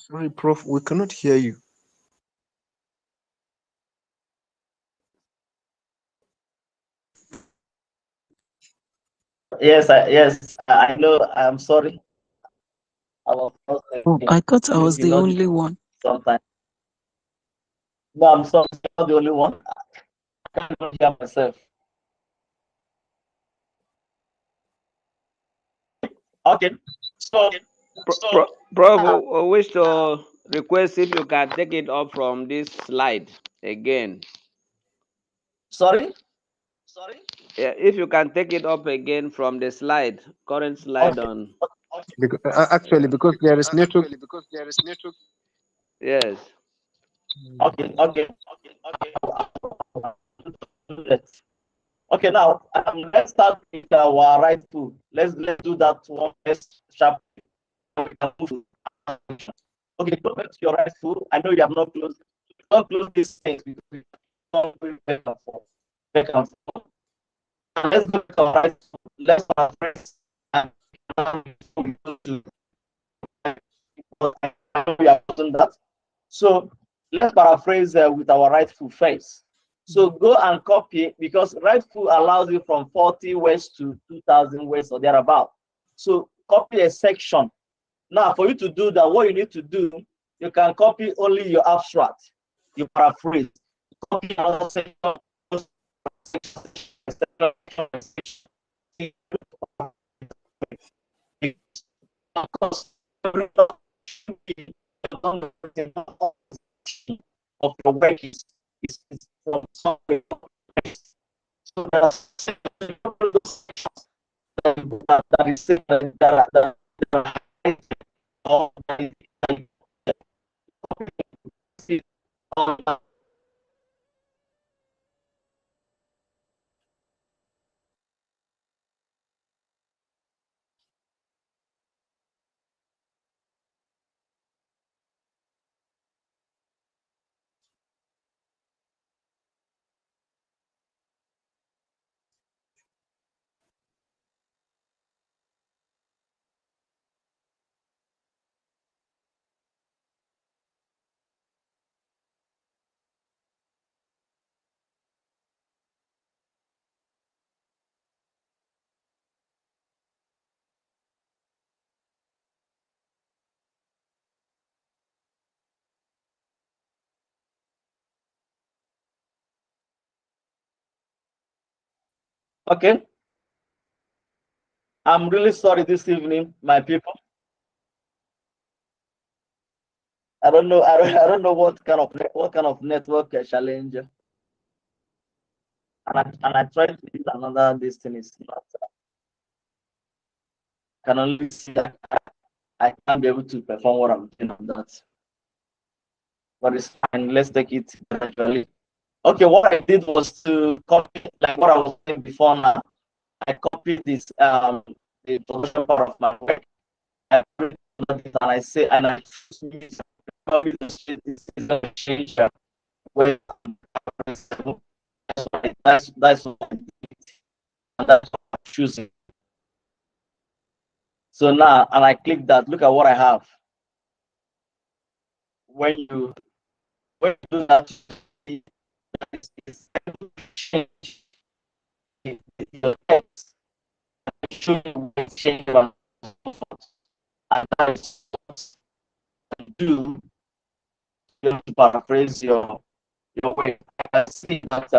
Sorry, Prof, we cannot hear you. Yes, I know. I'm sorry. I was Oh, I thought I was maybe the not only one. sometimes. No, I'm sorry. I'm not the only one. I can't hear myself. Okay. So, Prof, I wish to request if you can take it up from this slide again. sorry. Yeah, if you can take it up again from the slide, current slide Okay. on. Actually, because there is network. Yes. Okay. Okay. Now, let's start with our right foot. Let's do that one first sharp. Okay, go back to your right foot. I know you have not closed. Don't close these things because we don't go back and forth. Back and forth. And let's go to our right foot. Let's paraphrase. And we have done that. So let's paraphrase with our right foot first. So go and copy because right foot allows you from 40 words to 2,000 words or thereabout. So copy a section. Now, for you to do that, what you need to do, you can copy only your abstract. You paraphrase. Copy another section. Of course, of your work is from somewhere. So there are that is that are okay. I'm really sorry this evening, my people. I don't know what kind of network challenge. And I tried to use another this thing is not. Can only see that I can't be able to perform what I'm doing on that. But it's fine. Let's take it gradually. Okay, what I did was to copy like what I was doing before now. I copied this the production part of my work. I put it and I say and I copy the change where that's what I did, and that's what I'm choosing. So now and I click that. Look at what I have. When you do that, it's change your text, show you where change and that is what you do to paraphrase your way. I see that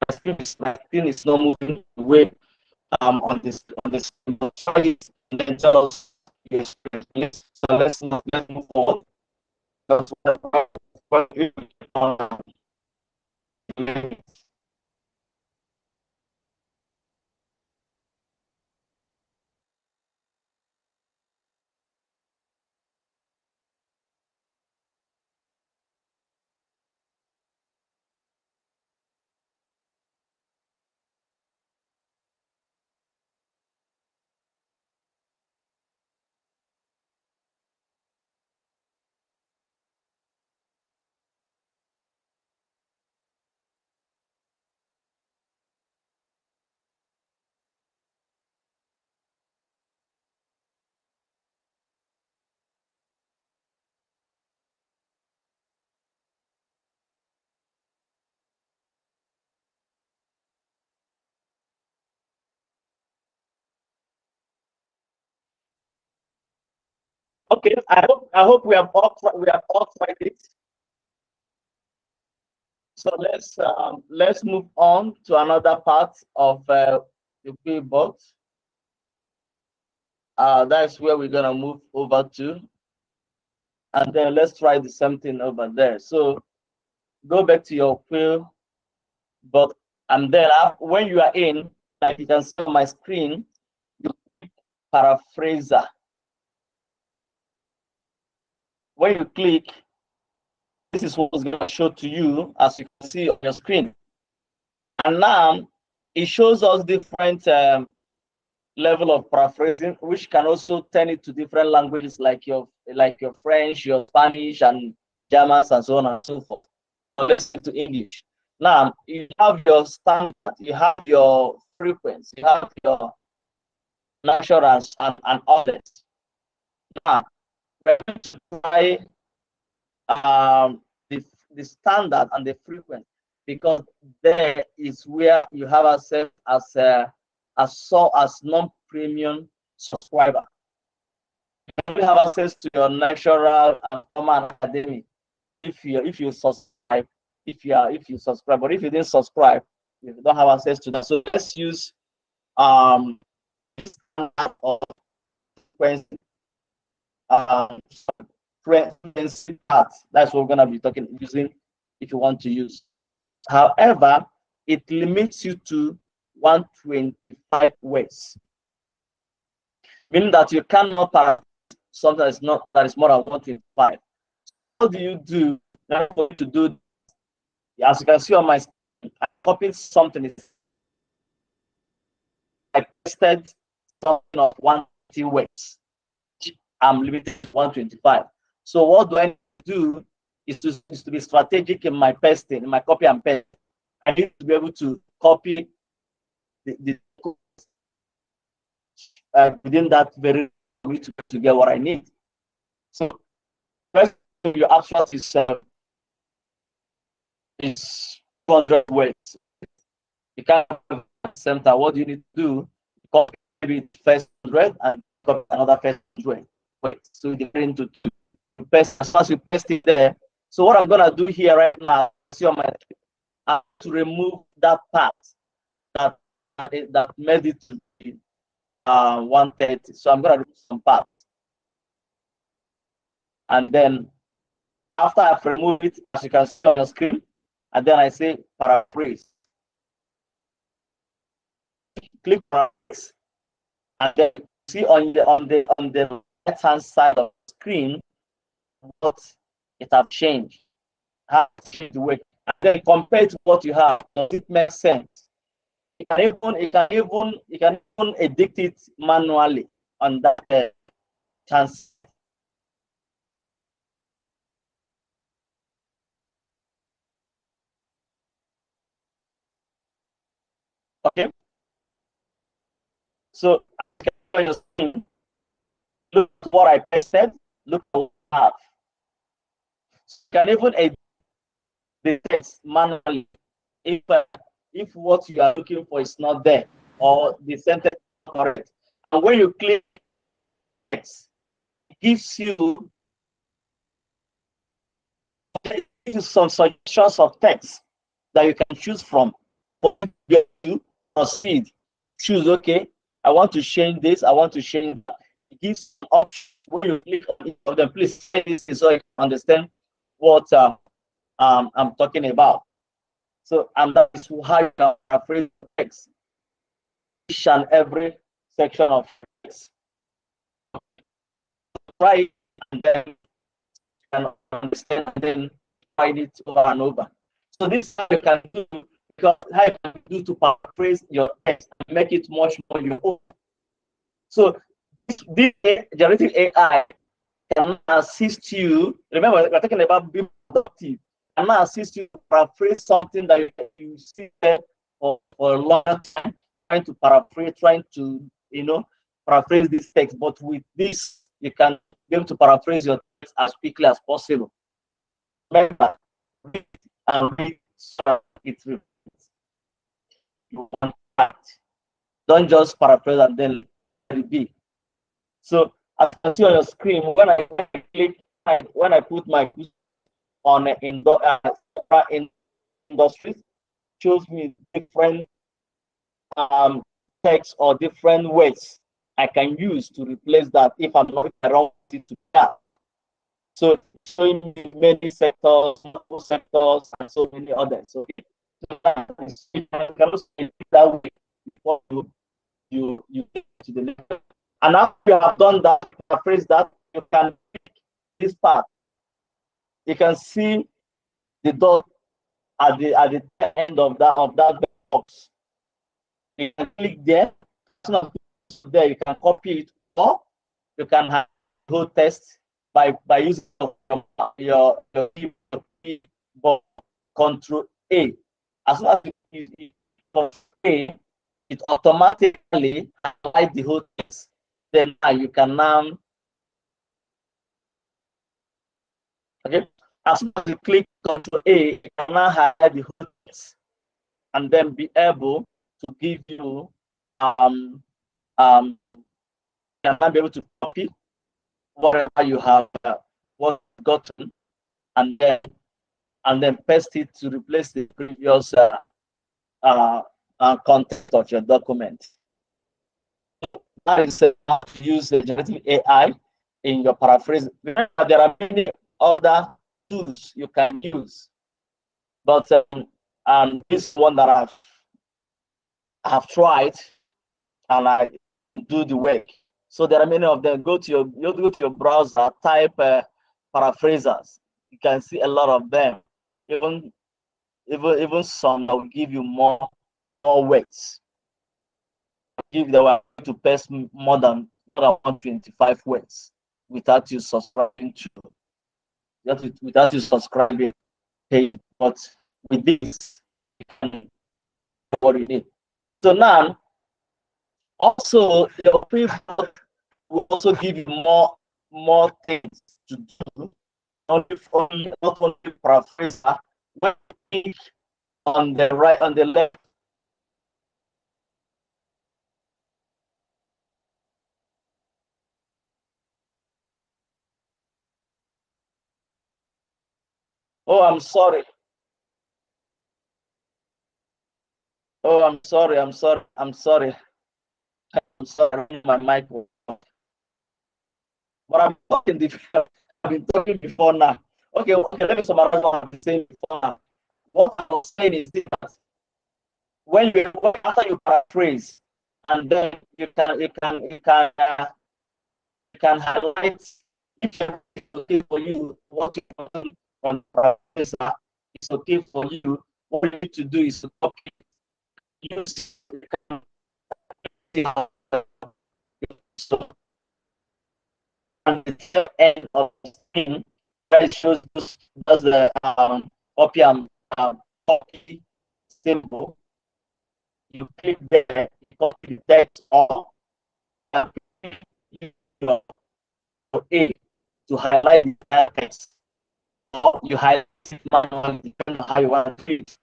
my screen is not moving the way on this and then tell us your experience. So let's move forward. That's what on Okay, I hope we have all tried it. So let's move on to another part of the keyboard. That's where we're gonna move over to, and then let's try the same thing over there. So go back to your wheel, but and then when you are in, like you can see on my screen, you paraphraser. When you click, this is what's going to show to you, as you can see on your screen. And now it shows us different level of paraphrasing, which can also turn it to different languages like your French, your Spanish, and Germans, and so on and so forth. So let's get to English. Now you have your standard, you have your frequency, you have your natural and others. Now we're going to try the standard and the frequency, because there is where you have access as non-premium subscriber. You only have access to your natural and common academy if you subscribe, if you subscribe. But if you didn't subscribe, you don't have access to that. So let's use or frequency frequency part. That's what we're gonna be using if you want to use. However, it limits you to 125 words, meaning that you cannot paraphrase something that is more than 125. What do you do to do? As you can see on my screen, I copied something. I pasted something of 120 words. I'm limited to 125. So what do I do is to be strategic in my pasting, in my copy and paste. I need to be able to copy the within that very way to get what I need. So first, your abstract is 200 words. You can't have center. What do you need to do? Copy maybe the first 100 and copy another first 100 words. So you get into paste as soon as you paste it there. So what I'm gonna do here right now, see on my to remove that part that made it to be 130. So I'm gonna remove some parts, and then after I've removed it, as you can see on the screen, and then I say paraphrase. Click paraphrase, and then see on the right hand side of the screen what it have changed, how it changed the way, and then compared to what you have, does it make sense? You can even edit it manually on that chance. Okay, so look at what I pasted, look at what I have. So you can even edit the text manually if what you are looking for is not there or the sentence is not correct. And when you click text, it gives you some suggestions of text that you can choose from. You proceed, choose, okay, I want to change this, I want to change that. It gives an option. When you click on each of them, please say this so you can understand what I'm talking about. So, and that is how you can paraphrase text, each and every section of text. Try it, and then you can understand, and then try it over and over. So this is how you can do, because how you can do to paraphrase your text and make it much more your own. So this generative AI can assist you. Remember, we're talking about being productive. Can assist you to paraphrase something that you see there for a long time, trying to paraphrase, trying to paraphrase this text. But with this, you can be able to paraphrase your text as quickly as possible. Remember, read and read so it repeats. You want that. Don't just paraphrase and then let it be. So as see on your screen when I click, when I put my on industries, shows me different text or different words I can use to replace that if I'm not around it to that. So showing me many sectors, multiple sectors, and so many others. So you can also do that way before you get to the level. And after you have done that, paraphrase that, you can pick this part. You can see the dot at the end of that box. You can click there. There you can copy it, or you can have the whole text by using your keyboard Control A. As soon as you Control A, it automatically highlights the whole text. Then you can now, okay, as soon as you click Control A, you can now highlight the whole text and then be able to give you can now be able to copy whatever you have gotten and then paste it to replace the previous content of your document. That is how to use the generative AI in your paraphrase. There are many other tools you can use, but this one that I've tried and I do the work. So there are many of them. Go to your browser, type paraphrasers. You can see a lot of them. Even some that will give you more words. If they were to paste more than 125 words without you subscribing without you subscribing, hey, but with this, you can what you need. So now, also your people will also give you more things to do. Not only paraphraser. When you click on the right, on the left. Oh, I'm sorry. Oh, I'm sorry. I'm sorry. I'm sorry. I'm sorry. My mic. But I'm talking before. I've been talking before now. Okay, let me summarize what I've been saying before now. What I was saying is that when you after you paraphrase, and then you can highlight if it's okay for you what you do on paraphraser. It's okay for you. What you need to do is to copy, use and the end of the screen where it shows does the copy and copy symbol. You click there, you copy the text on and click your A to highlight the text. Or you highlight it manually depending on how you want to do it.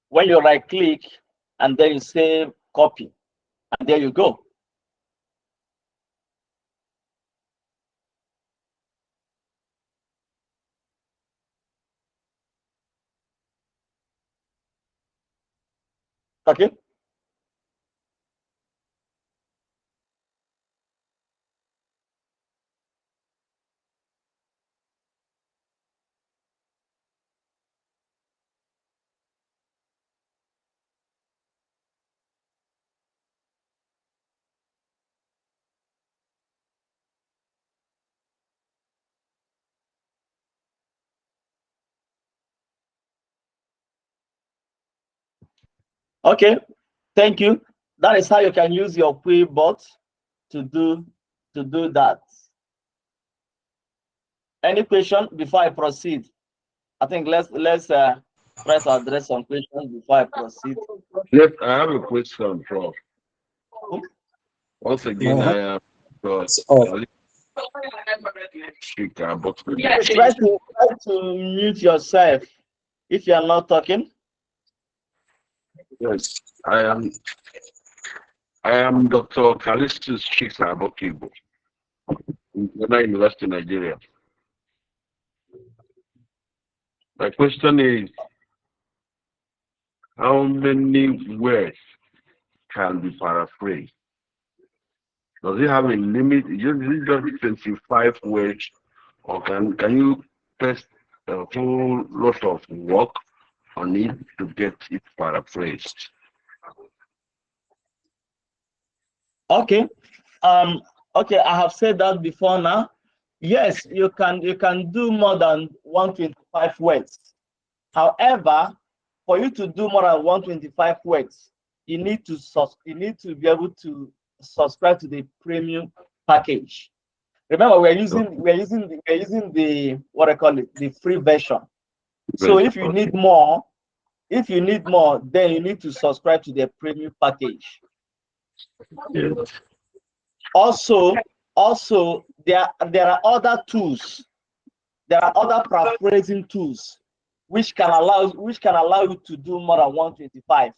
When you right click and then you say copy, and there you go. Okay. Okay, thank you. That is how you can use your Quillbot to do that. Any question before I proceed? I think let's try to address some questions before I proceed. Yes, I have a question, Prof. Once again, No. I am. Oh. Please try to mute yourself if you are not talking. Yes, I am Dr. Callistus Chika Bokibo, in Ghana University, Nigeria. My question is, how many words can be paraphrased? Does it have a limit? Is it just 25 words, or can you test a whole lot of work on it to get it paraphrased? Okay. Okay, I have said that before now. Yes, you can do more than 125 words. However, for you to do more than 125 words, you need to be able to subscribe to the premium package. Remember, we're using the what I call it, the free version. So if you need more, then you need to subscribe to the premium package. Yes. Also, there are other tools. There are other paraphrasing tools which can allow you to do more than 125.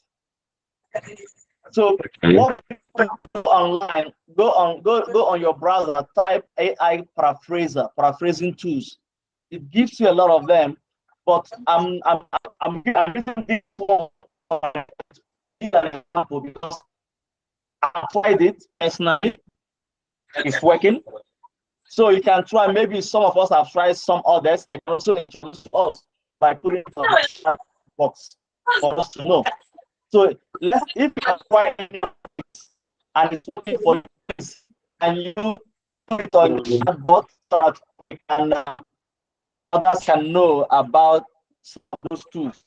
So what you do online, go on your browser, type AI paraphrasing tools. It gives you a lot of them, but I'm using this one as an example because I tried it personally. It's working. So you can try. Maybe some of us have tried some others. You can also introduce us by putting it on the chat box for us to know. So if you are trying and it's working for you, and you put it on the chat box so that we can, others can know about some of those tools.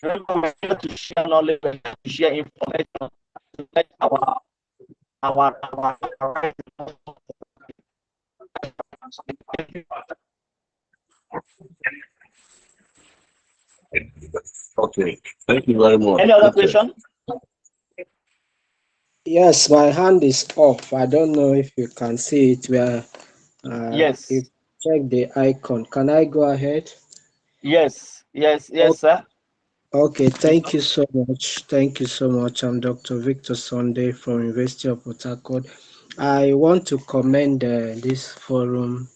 Remember, we're here to share knowledge and to share information to let our Okay. Thank you very much. Any other question? Yes, my hand is up. I don't know if you can see it where Yes. you check the icon. Can I go ahead? Yes, sir. Okay, thank you so much. Thank you so much. I'm Dr. Victor Sunday from University of Port Harcourt. I want to commend this forum,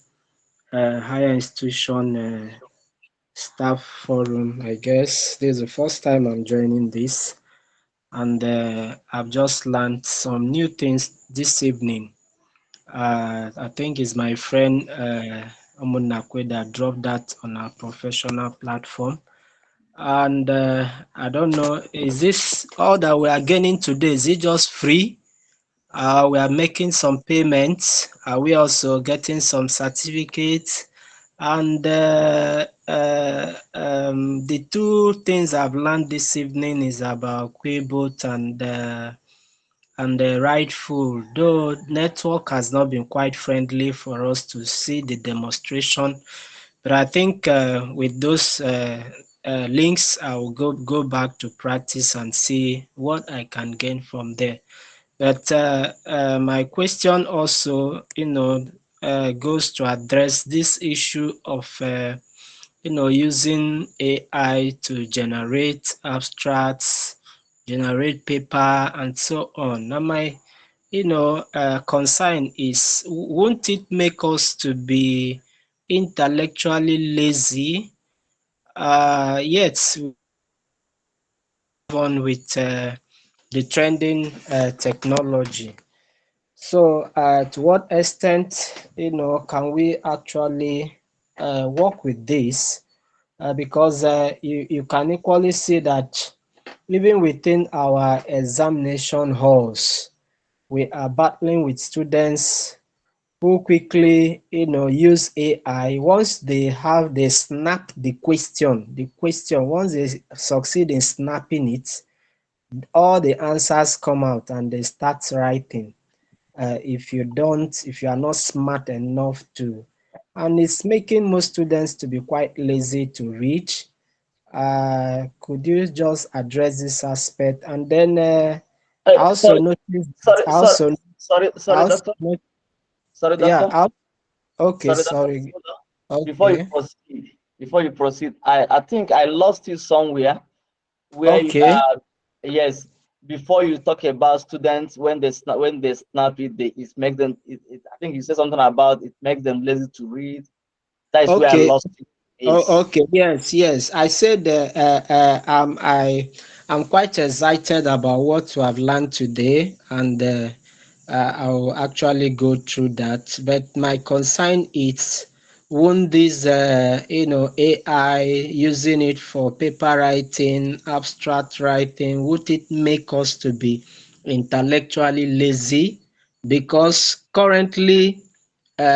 higher institution staff forum. I guess this is the first time I'm joining this, and I've just learned some new things this evening. I think it's my friend Omunakwe that dropped that on our professional platform. And I don't know, is this all that we are getting today? Is it just free? We are making some payments. Are we also getting some certificates? And the two things I've learned this evening is about Quibot and the rightful, though network has not been quite friendly for us to see the demonstration. But I think with those links, I will go back to practice and see what I can gain from there. But my question also, goes to address this issue of, using AI to generate abstracts, generate paper, and so on. Now, my, concern is, won't it make us to be intellectually lazy? Yet, on with the trending technology. So, to what extent, can we actually work with this? Because you can equally see that even within our examination halls, we are battling with students who quickly, use AI. Once they snap the question, once they succeed in snapping it, all the answers come out and they start writing. If you are not smart enough to, and it's making most students to be quite lazy to read. Could you just address this aspect? And then I also Sorry, noticed, sorry, I sorry, also, sorry, I sorry, also doctor. Sorry, Yeah. doctor. Okay. Sorry, doctor. Sorry. Hold on. Okay. Before you proceed, I think I lost you somewhere where you, Okay. yes, before you talk about students when they snap it, it makes them. I think you said something about it makes them lazy to read. That is where I Okay. lost you. Oh, Yes. okay. Yes, yes. I said I'm quite excited about what we have learned today, and I will actually go through that. But my concern is, won't this AI using it for paper writing, abstract writing, would it make us to be intellectually lazy? Because currently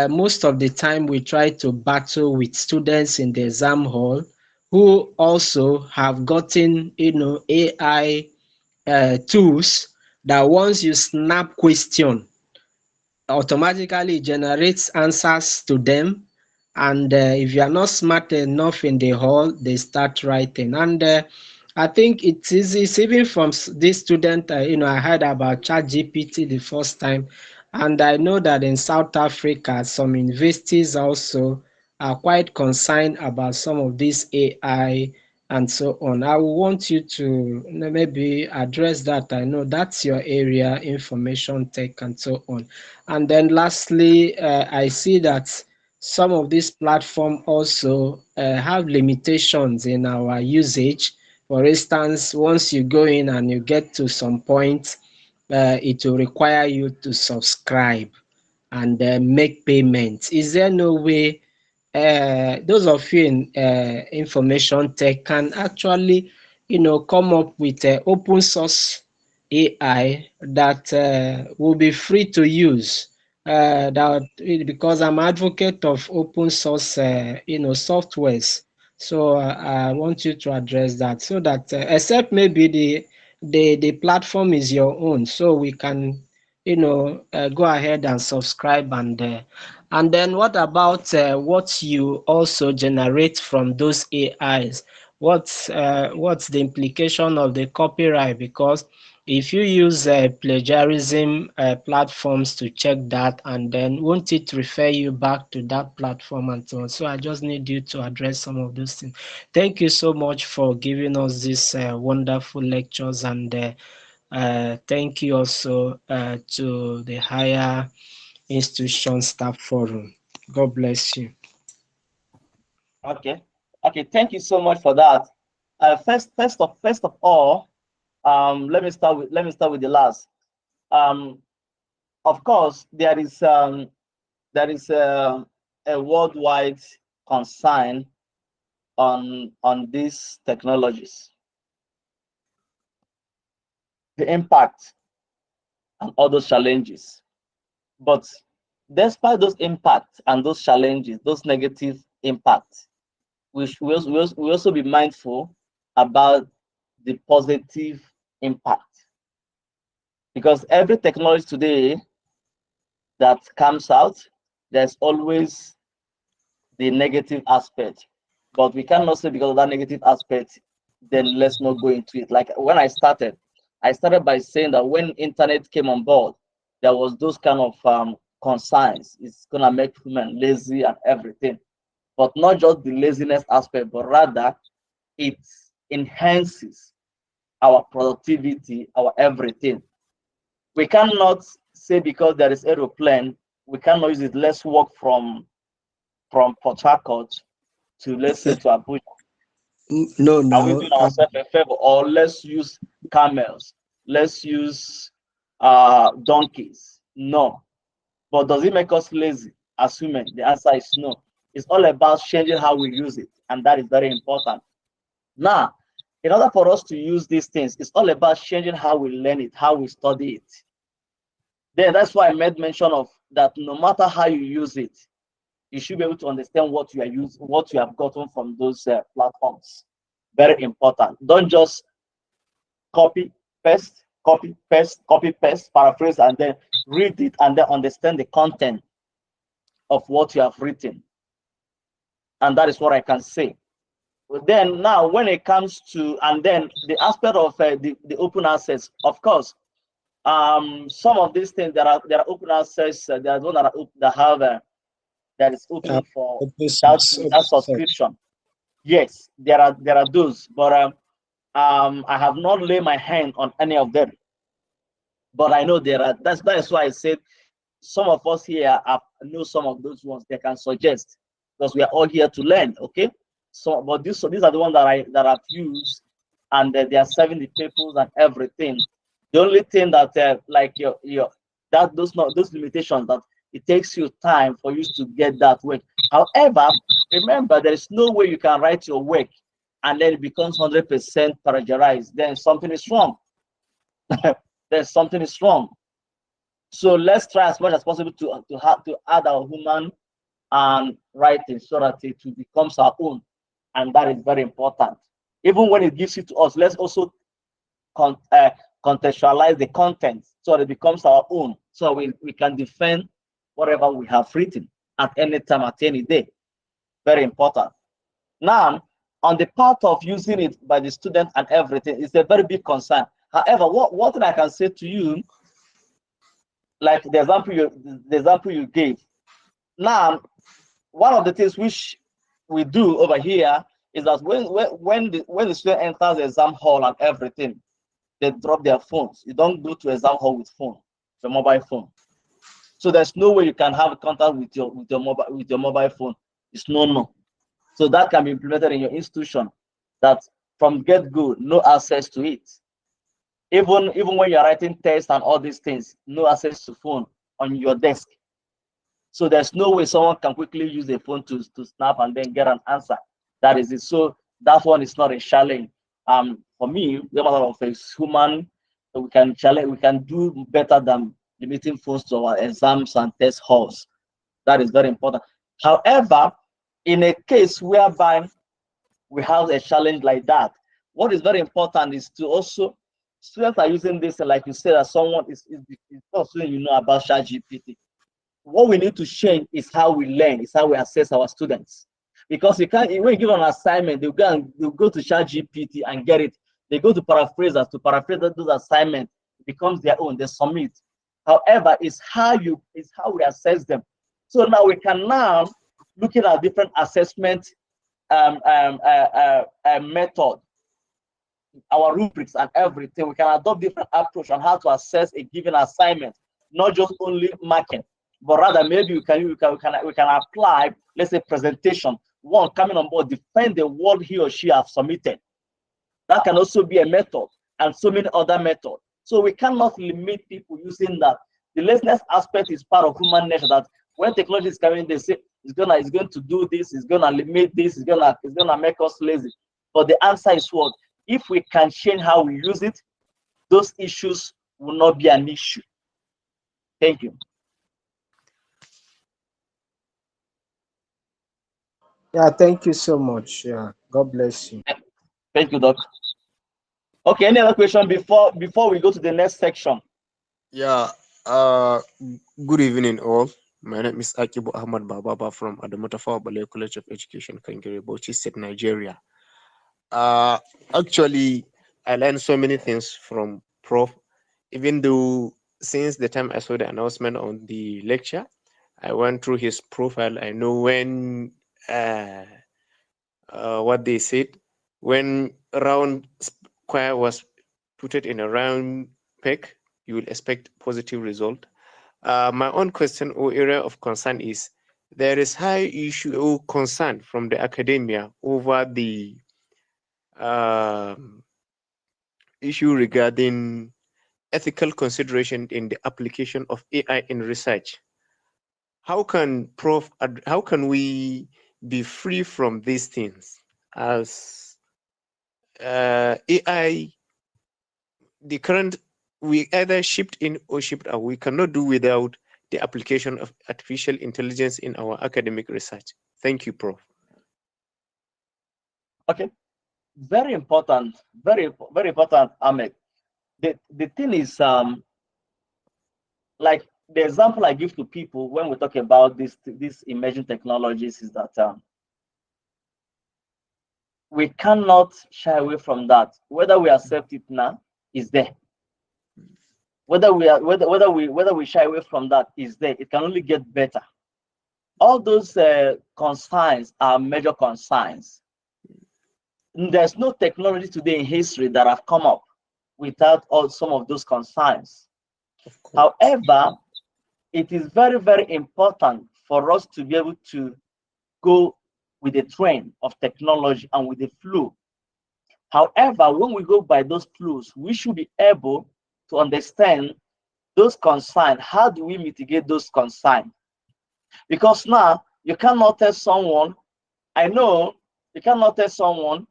most of the time we try to battle with students in the exam hall who also have gotten AI tools that once you snap question automatically generates answers to them, and if you are not smart enough in the hall they start writing. And I think it's even from this student. I heard about ChatGPT the first time, and I know that in South Africa some universities also are quite concerned about some of this AI and so on. I want you to maybe address that. I know that's your area, information tech and so on. And then lastly, I see that some of these platforms also have limitations in our usage. For instance, once you go in and you get to some point, it will require you to subscribe and make payments. Is there no way those of you in information tech can actually, come up with open source AI that will be free to use? That because I'm advocate of open source, softwares. So I want you to address that, so that except maybe the platform is your own, so we can go ahead and subscribe. And then what about what you also generate from those AIs? What's the implication of the copyright? Because if you use plagiarism platforms to check that, and then won't it refer you back to that platform and so on? So I just need you to address some of those things. Thank you so much for giving us these wonderful lectures, and thank you also to the Higher Institution Staff Forum. God bless you. Okay. Okay. Thank you so much for that. First of all, let me start with the last. Of course, there is a worldwide concern on these technologies, the impact and all those challenges. But despite those impacts and those challenges, those negative impacts, we also be mindful about the positive impact, because every technology today that comes out, there's always the negative aspect. But we cannot say because of that negative aspect, then let's not go into it. Like when I started by saying that when internet came on board, there was those kind of concerns. It's gonna make human lazy and everything. But not just the laziness aspect, but rather it enhances our productivity, our everything. We cannot say because there is aeroplane, we cannot use it. Let's walk from Port Harcourt to, let's say, to Abuja. No, Are we no. doing ourselves a favor? Or let's use camels, let's use donkeys? No. But does it make us lazy as human? The answer is no. It's all about changing how we use it, and that is very important. Now, in order for us to use these things, it's all about changing how we learn it, how we study it. Then that's why I made mention of that. No matter how you use it, you should be able to understand what you are using, what you have gotten from those platforms. Very important. Don't just copy, paste, copy, paste, copy, paste, paraphrase, and then read it and then understand the content of what you have written. And that is what I can say. But then now, when it comes to, and then the aspect of the open access, of course, Some of these things there are open access. There are one that that have that is open for Open source, open without source. subscription. Yes, there are those, but I have not laid my hand on any of them. But I know there are. That is why I said some of us here know some of those ones they can suggest, because we are all here to learn. Okay, so but these are the ones that I've used, and they are serving the people and everything. The only thing that like your that those limitations, that it takes you time for you to get that work. However, remember there is no way you can write your work and then it becomes 100% plagiarized. Then something is wrong. Then something is wrong. So let's try as much as possible to add our human writing so that it becomes our own, and that is very important. Even when it gives it to us, let's also contextualize the content so that it becomes our own, so we can defend whatever we have written at any time, at any day. Very important. Now, on the part of using it by the student and everything, it's a very big concern. However, what I can say to you, like the example you gave. Now, one of the things which we do over here is that when the student enters the exam hall and everything, they drop their phones. You don't go to exam hall with phone, the mobile phone. So there's no way you can have contact with your mobile phone. It's no. So that can be implemented in your institution. That from get-go, no access to it. Even when you're writing tests and all these things, no access to phone on your desk. So there's no way someone can quickly use a phone to snap and then get an answer. That is it. So that one is not a challenge. For me, the matter of is human. We can challenge. We can do better than limiting phones to our exams and test halls. That is very important. However, in a case whereby we have a challenge like that, what is very important is to also students are using this, like you said, that someone is not student, you know about ChatGPT. What we need to change is how we learn, is how we assess our students. Because you can't, when you give an assignment, they'll go to ChatGPT and get it. They go to paraphrasers to paraphrase those assignments. It becomes their own. They submit. However, it's how we assess them. So now we can looking at different assessment method, our rubrics and everything. We can adopt different approach on how to assess a given assignment, not just only marking, but rather maybe we can apply, let's say, presentation. One coming on board, defend the word he or she have submitted. That can also be a method, and so many other methods. So we cannot limit people using that. The laziness aspect is part of human nature. That when technology is coming, they say it's going to do this, it's gonna limit this, it's gonna make us lazy. But the answer is what? If we can change how we use it, those issues will not be an issue. Thank you. Yeah, thank you so much. Yeah, God bless you. Thank you, Doc. Okay, any other question before we go to the next section? Yeah. Good evening, all. My name is Akibu Ahmad Bababa from Adamotafawa Balai College of Education, Kangere, Bauchi State, Nigeria. Actually, I learned so many things from Prof. Even though since the time I saw the announcement on the lecture, I went through his profile. I know when what they said, when round square was put it in a round peg, you will expect positive result. My own question or area of concern is there is high issue or concern from the academia over the issue regarding ethical consideration in the application of AI in research. How can we be free from these things as AI, the current, we either shipped in or shipped out. We cannot do without the application of artificial intelligence in our academic research. Thank you, Prof. Okay, very important, very important, Ahmed. The thing is, like the example I give to people when we talk about these emerging technologies is that we cannot shy away from that. Whether we accept it now, is there. whether we shy away from that is there. It can only get better. All those concerns are major concerns. There's no technology today in history that have come up without all some of those concerns. However, it is very, very important for us to be able to go with the trend of technology and with the flow. However, when we go by those flows, we should be able to understand those concerns. How do we mitigate those concerns? Because now you cannot tell someone, I know you cannot tell someone,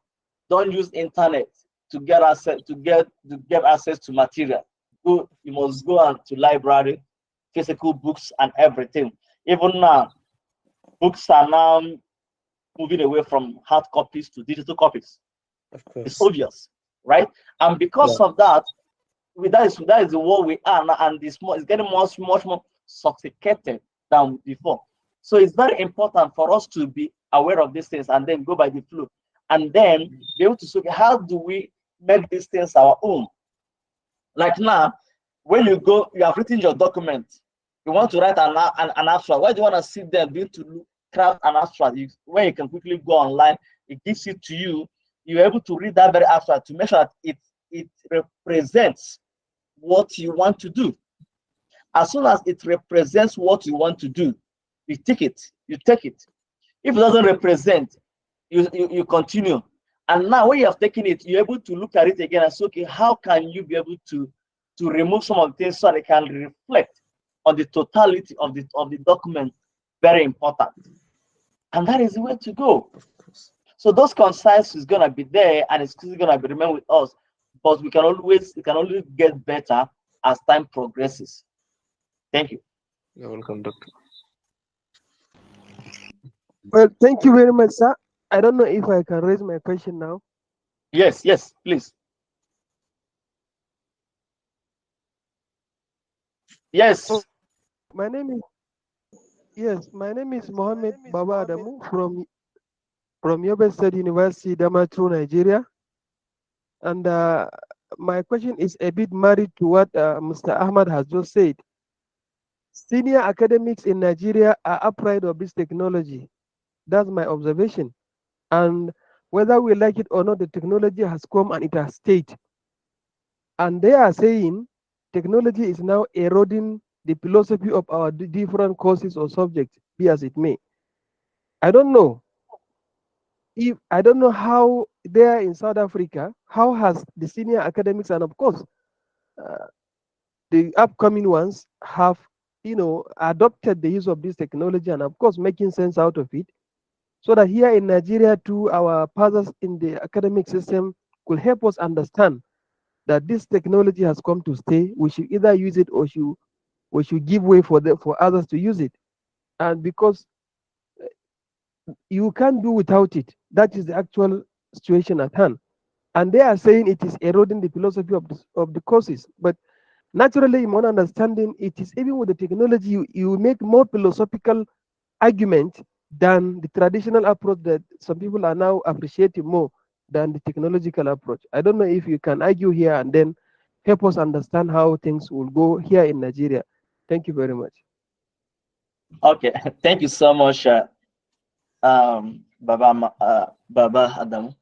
don't use internet to get access to material. You must go out to library, physical books and everything. Even now, books are now moving away from hard copies to digital copies. Of course. It's obvious, right? And because of that, that is the world we are now, and it's getting much more sophisticated than before. So it's very important for us to be aware of these things and then go by the flow, and then be able to say, how do we make these things our own? Like now, when you have written your document, you want to write an abstract. Why do you want to sit there and to craft an abstract? When you can quickly go online, it gives it to you. You're able to read that very abstract to make sure that it represents what you want to do. As soon as it represents what you want to do, you take it. If it doesn't represent, you continue. And now when you have taken it, you're able to look at it again and say, okay, how can you be able to remove some of the things so that it can reflect on the totality of the document? Very important. And that is the way to go. So those concerns is gonna be there and it's still gonna be remain with us, but it can only get better as time progresses. Thank you. You're welcome, Doctor. Well, thank you very much, sir. I don't know if I can raise my question now. Yes, please. Yes. Oh, my name is Mohammed Baba Adamu from Yobe State University, Damaturu, Nigeria. And my question is a bit married to what Mr. Ahmad has just said. Senior academics in Nigeria are upright of this technology. That's my observation. And whether we like it or not, the technology has come and it has stayed. And they are saying technology is now eroding the philosophy of our different courses or subjects, be as it may. I don't know how there in South Africa, how has the senior academics and of course the upcoming ones have adopted the use of this technology and of course making sense out of it, so that here in Nigeria too, our fathers in the academic system could help us understand that this technology has come to stay. We should either use it or we should give way for others to use it. And because you can't do without it, that is the actual situation at hand. And they are saying it is eroding the philosophy of the courses. But naturally, in my understanding, it is even with the technology, you make more philosophical argument than the traditional approach that some people are now appreciating more than the technological approach. I don't know if you can argue here and then help us understand how things will go here in Nigeria. Thank you very much. Okay, thank you so much, Baba Adam.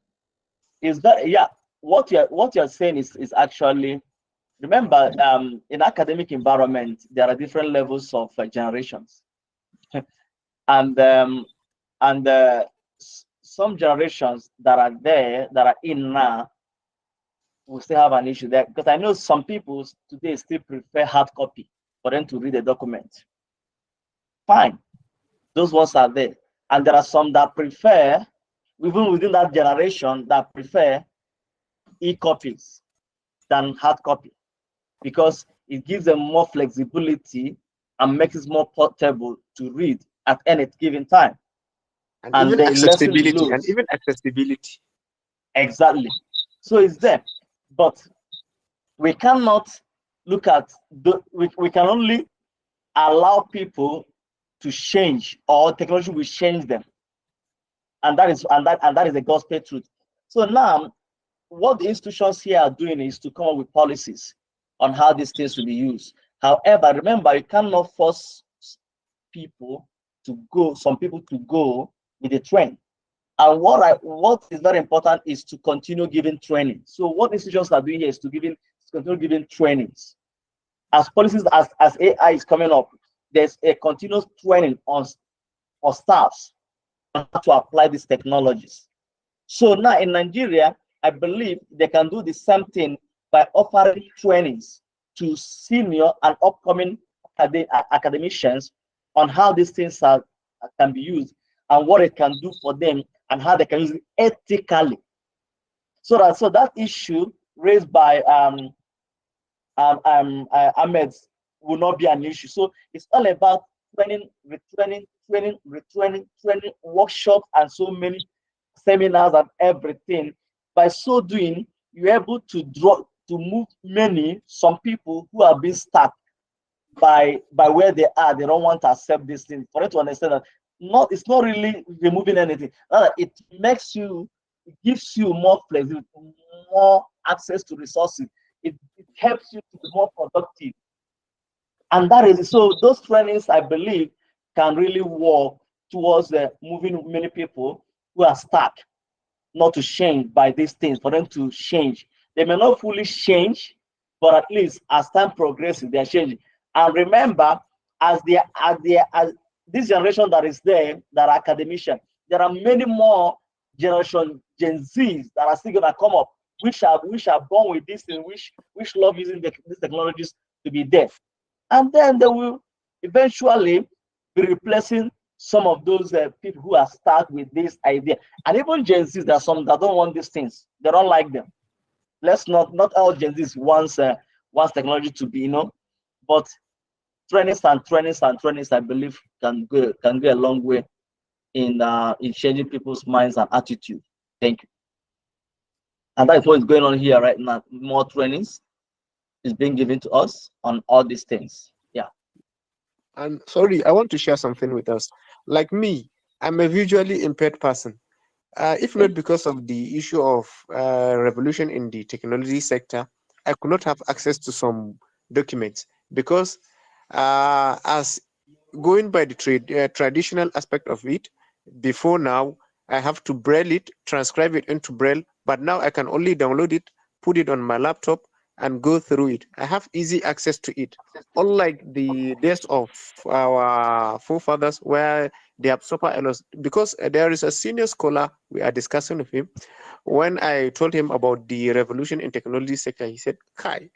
Is that what you're saying is actually, remember, in academic environment there are different levels of generations, and some generations that are in now will still have an issue there, because I know some people today still prefer hard copy for them to read a document. Fine, those ones are there, and there are some that prefer, even within that generation, that prefer e-copies than hard copy, because it gives them more flexibility and makes it more portable to read at any given time. And even accessibility. Exactly. So it's there. But we cannot look at we can only allow people to change, or technology will change them. And that is the gospel truth. So now what the institutions here are doing is to come up with policies on how these things will be used. However, remember, you cannot force people to go, some people to go with the trend. And what is very important is to continue giving training. So what institutions are doing here is to continue giving trainings. As policies, as AI is coming up, there's a continuous training on for staffs on how to apply these technologies. So now in Nigeria, I believe they can do the same thing by offering trainings to senior and upcoming academicians on how these things can be used and what it can do for them and how they can use it ethically. So that issue raised by Ahmed will not be an issue. So it's all about training, retraining, workshops, and so many seminars and everything. By so doing, you're able to move some people who have been stuck by where they are. They don't want to accept this thing. For them to understand that it's not really removing anything. It gives you more flexibility, more access to resources. It helps you to be more productive. And that is so those trainings, I believe, can really work towards moving many people who are stuck not to change by these things, for them to change. They may not fully change, but at least as time progresses, they're changing. And remember, as this generation that is there, that are academicians, there are many more generation Gen Zs that are still gonna come up, which are born with this thing, which love using these technologies to be there. And then they will eventually be replacing some of those people who are stuck with this idea. And even Gen Zs, there are some that don't want these things. They don't like them. Not all Gen Zs wants technology to be, but trainings, I believe can go a long way in changing people's minds and attitude. Thank you. And that's what is going on here right now. More trainings is being given to us on all these things. Yeah. And sorry, I want to share something with us. Like me, I'm a visually impaired person. If not because of the issue of revolution in the technology sector, I could not have access to some documents because as going by the traditional aspect of it, before now, I have to braille it, transcribe it into braille, but now I can only download it, put it on my laptop, and go through it. I have easy access to it. Unlike the days of our forefathers where they have suffered a lot. Because there is a senior scholar, we are discussing with him. When I told him about the revolution in technology sector, he said, Kai,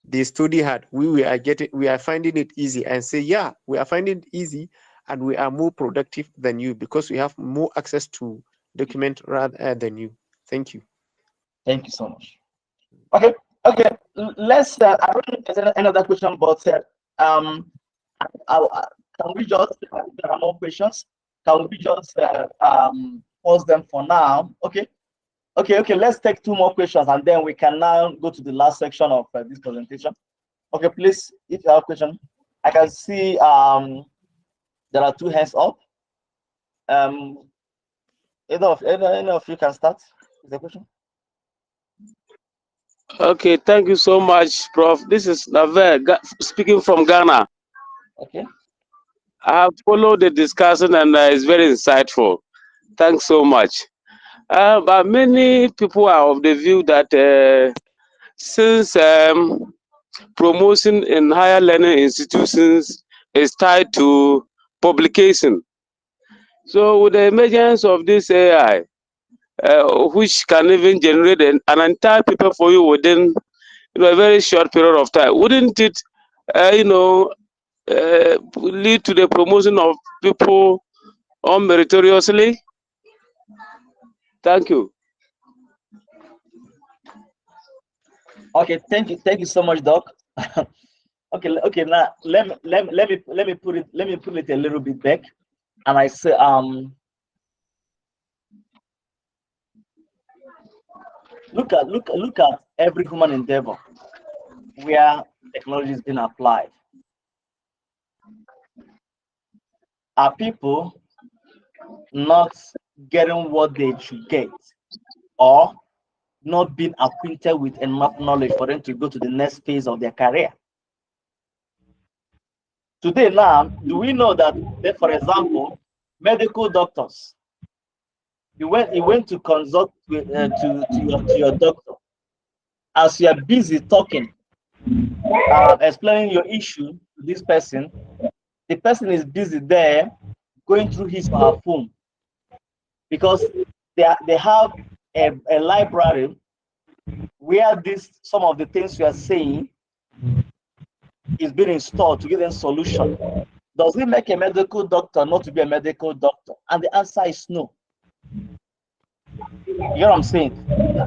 the study hard, we are finding it easy. And say, yeah, we are finding it easy and we are more productive than you because we have more access to document rather than you. Thank you. Thank you so much. Okay. Let's. I don't know if there's another question, but can we just? There are more questions. Can we just pause them for now? Okay. Let's take 2 more questions, and then we can now go to the last section of this presentation. Okay, please, if you have a question, I can see there are 2 hands up. Any of you can start with the question. Okay, thank you so much, Prof. This is Nave speaking from Ghana. Okay. I have followed the discussion and it's very insightful. Thanks so much. But many people are of the view that since promotion in higher learning institutions is tied to publication, so with the emergence of this AI, which can even generate an entire paper for you within a very short period of time, wouldn't it, lead to the promotion of people unmeritoriously? Thank you. Okay, thank you so much, Doc. Okay. Now let me put it a little bit back, and I say look at every human endeavor where technology is being applied. Are people not getting what they should get, or not been acquainted with enough knowledge for them to go to the next phase of their career. Today now, do we know that, for example, medical doctors, you went to consult with to your doctor. As you are busy talking, explaining your issue to this person, the person is busy there going through his or her phone, because they have a library where some of the things you are saying is being installed to give them solution. Does it make a medical doctor not to be a medical doctor? And the answer is no. You know what I'm saying?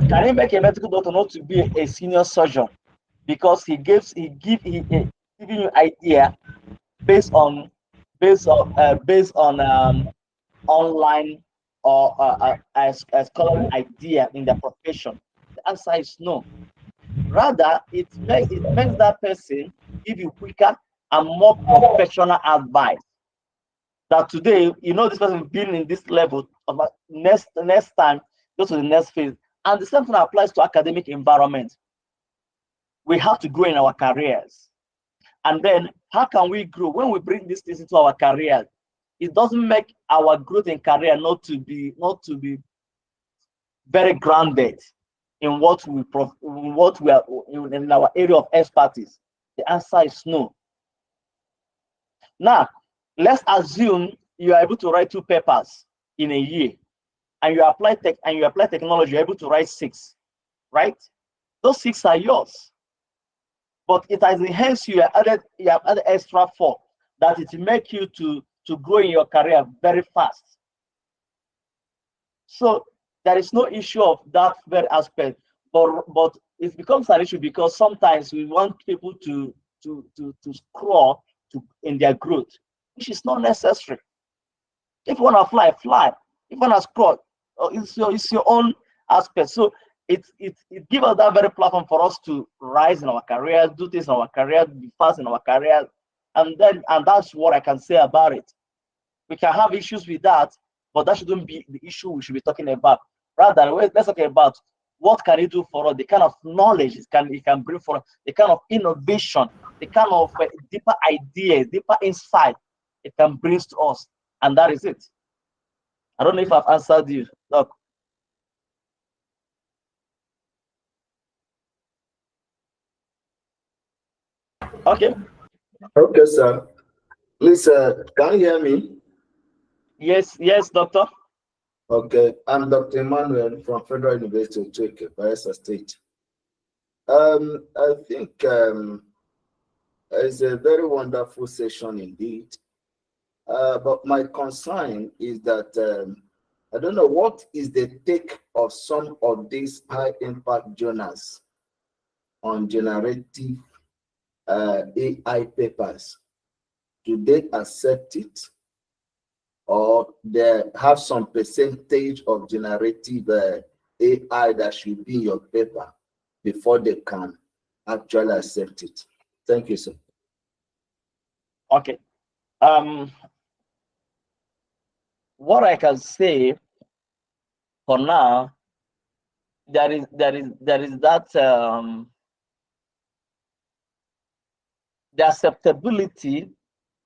Can it make a medical doctor not to be a senior surgeon? Because he gives giving you idea based on online or as scholarly idea in their profession. The answer is no. Rather, it makes that person give you quicker and more professional advice. That today, this person being in this level, about next time, go to the next phase. And the same thing applies to academic environment. We have to grow in our careers. And then how can we grow? When we bring these things into our careers, it doesn't make our growth in career not to be very grounded in what we are in our area of expertise. The answer is no. Now, let's assume you are able to write 2 papers in a year, and you apply technology, you're able to write 6, right? Those 6 are yours. But it has enhanced you have added extra 4 that it will make you to grow in your career very fast. So there is no issue of that very aspect, but it becomes an issue because sometimes we want people to scroll in their growth, which is not necessary. If you want to fly, fly. If you want to scroll, it's your own aspect. So it gives us that very platform for us to rise in our careers, do things in our career, be fast in our careers, and that's what I can say about it. We can have issues with that, but that shouldn't be the issue we should be talking about. Rather, let's talk about what can it do for us, the kind of knowledge it can bring for us, the kind of innovation, the kind of deeper ideas, deeper insight it can bring to us, and that is it. I don't know if I've answered you. Look. Okay. Okay, sir. Please, can you hear me? Yes, doctor. Okay, I'm Dr. Emmanuel from Federal University of Turkey, Bayelsa State. I think it's a very wonderful session indeed. But my concern is that I don't know what is the take of some of these high-impact journals on generative AI papers. Do they accept it, or they have some percentage of generative AI that should be in your paper before they can actually accept it? Thank you, sir. Okay. What I can say for now, there is that the acceptability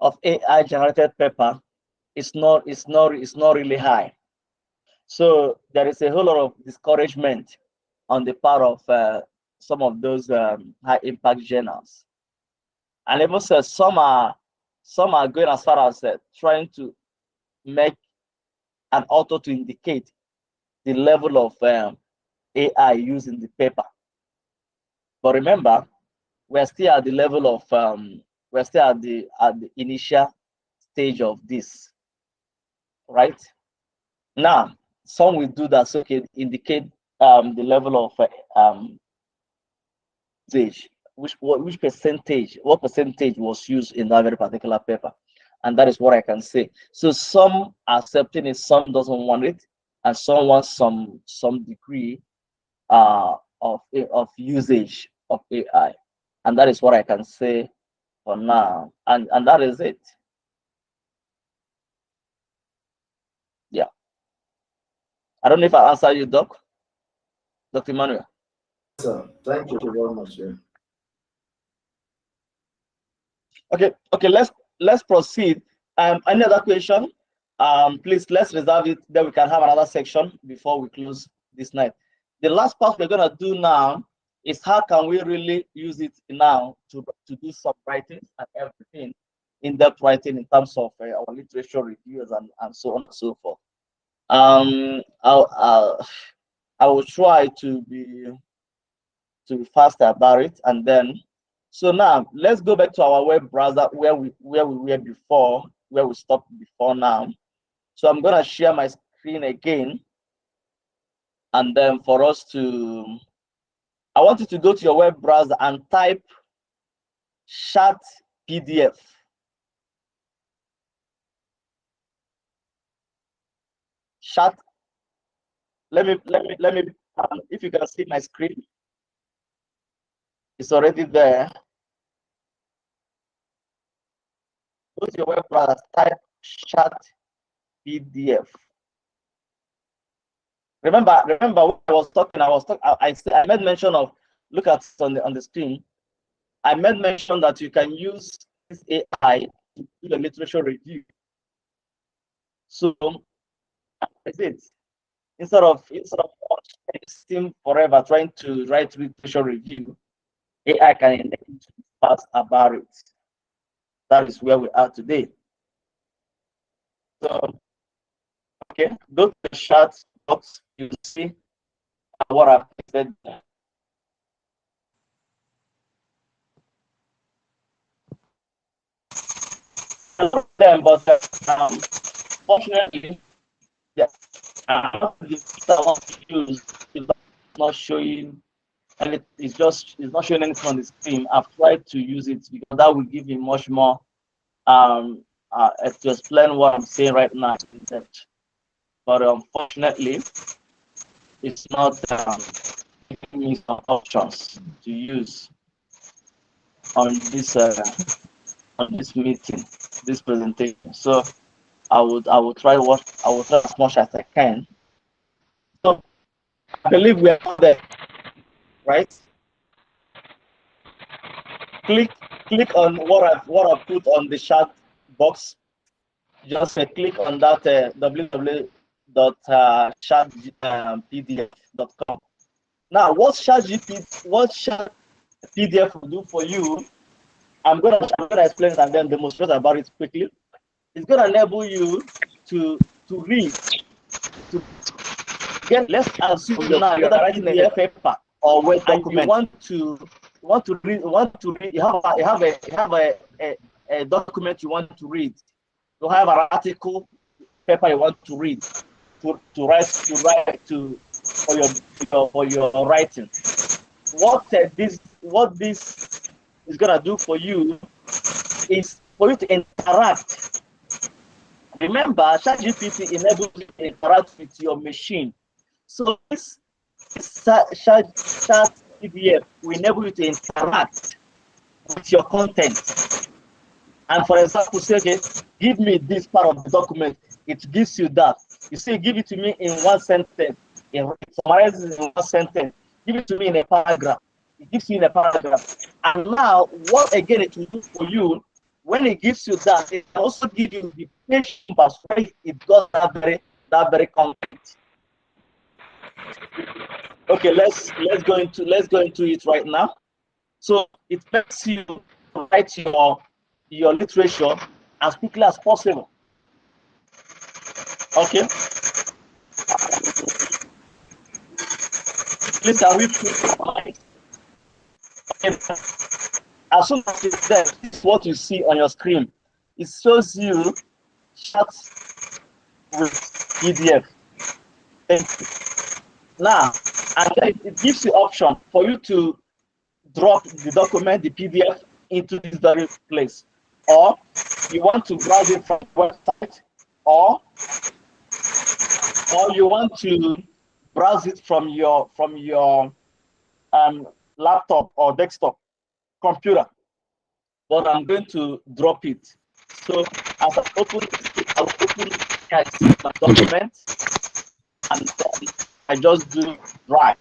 of AI generated paper is not really high. So there is a whole lot of discouragement on the part of some of those high impact journals, and even some are going as far as trying to make an author to indicate the level of AI used in the paper. But remember, we're still at the level of we're still at the initial stage of this, right? Now, some will do that, so can indicate the level of usage, which percentage, what percentage was used in that very particular paper, and that is what I can say. So some are accepting it, some doesn't want it, and some want some degree of usage of AI, and that is what I can say for now, and that is it. Yeah, I don't know if I answered you, Doc. Dr. Emmanuel. Sir, thank you very much. Yeah. Okay, let's proceed. Any other question? Please let's reserve it. Then we can have another section before we close this night. The last part we're gonna do now is how can we really use it now to do some writing and everything, in-depth writing in terms of our literature reviews and so on and so forth. I will try to be faster about it, and then so now let's go back to our web browser where we were before, where we stopped before now. So I'm gonna share my screen again, and then for us to, I want you to go to your web browser and type chat PDF. Chat. Let me. If you can see my screen, it's already there. Go to your web browser, type chat PDF. Remember when I was talking, I made mention of, look at it on the screen. I made mention that you can use this AI to do the literature review. So that's it. Instead of wasting forever trying to write literature review, AI can enable you to pass about it. That is where we are today. So okay, go to the chat box. You see what I've said there. Them, but fortunately, yeah, the I want to use is not showing, and it's not showing anything on the screen. I've tried to use it because that will give me much more to explain what I'm saying right now in depth. But unfortunately, it's not giving me some options to use on this meeting, this presentation. So I will try as much as I can. So I believe we are there, right? Click on what I put on the chat box. Just click on that www.chatpdf.com. Now, what chat PDF will do for you? I'm gonna explain it and then demonstrate about it quickly. It's gonna enable you to read. Let's assume now you're writing a paper or Word document. You want to read. You have a document you want to read. You have an article, paper you want to read, for your writing. What this is gonna do for you is for you to interact. Remember, ChatGPT enables you to interact with your machine. So this chat PDF will enable you to interact with your content. And for example, say, okay, give me this part of the document. It gives you that. You say, give it to me in one sentence. It summarizes in one sentence. Give it to me in a paragraph. It gives you in a paragraph. And now, what again it will do for you, when it gives you that, it can also give you the page numbers where it got that very content. Okay, let's go into it right now. So it makes you write your literature as quickly as possible. Okay. Please, can we put okay. As soon as it's there, this is what you see on your screen. It shows you chat with PDF. Now, and then it gives you option for you to drop the document, the PDF, into this very place, or you want to browse it from the website, or you want to browse it from your laptop or desktop computer. But I'm going to drop it. So as I open my document, and then I just do drag.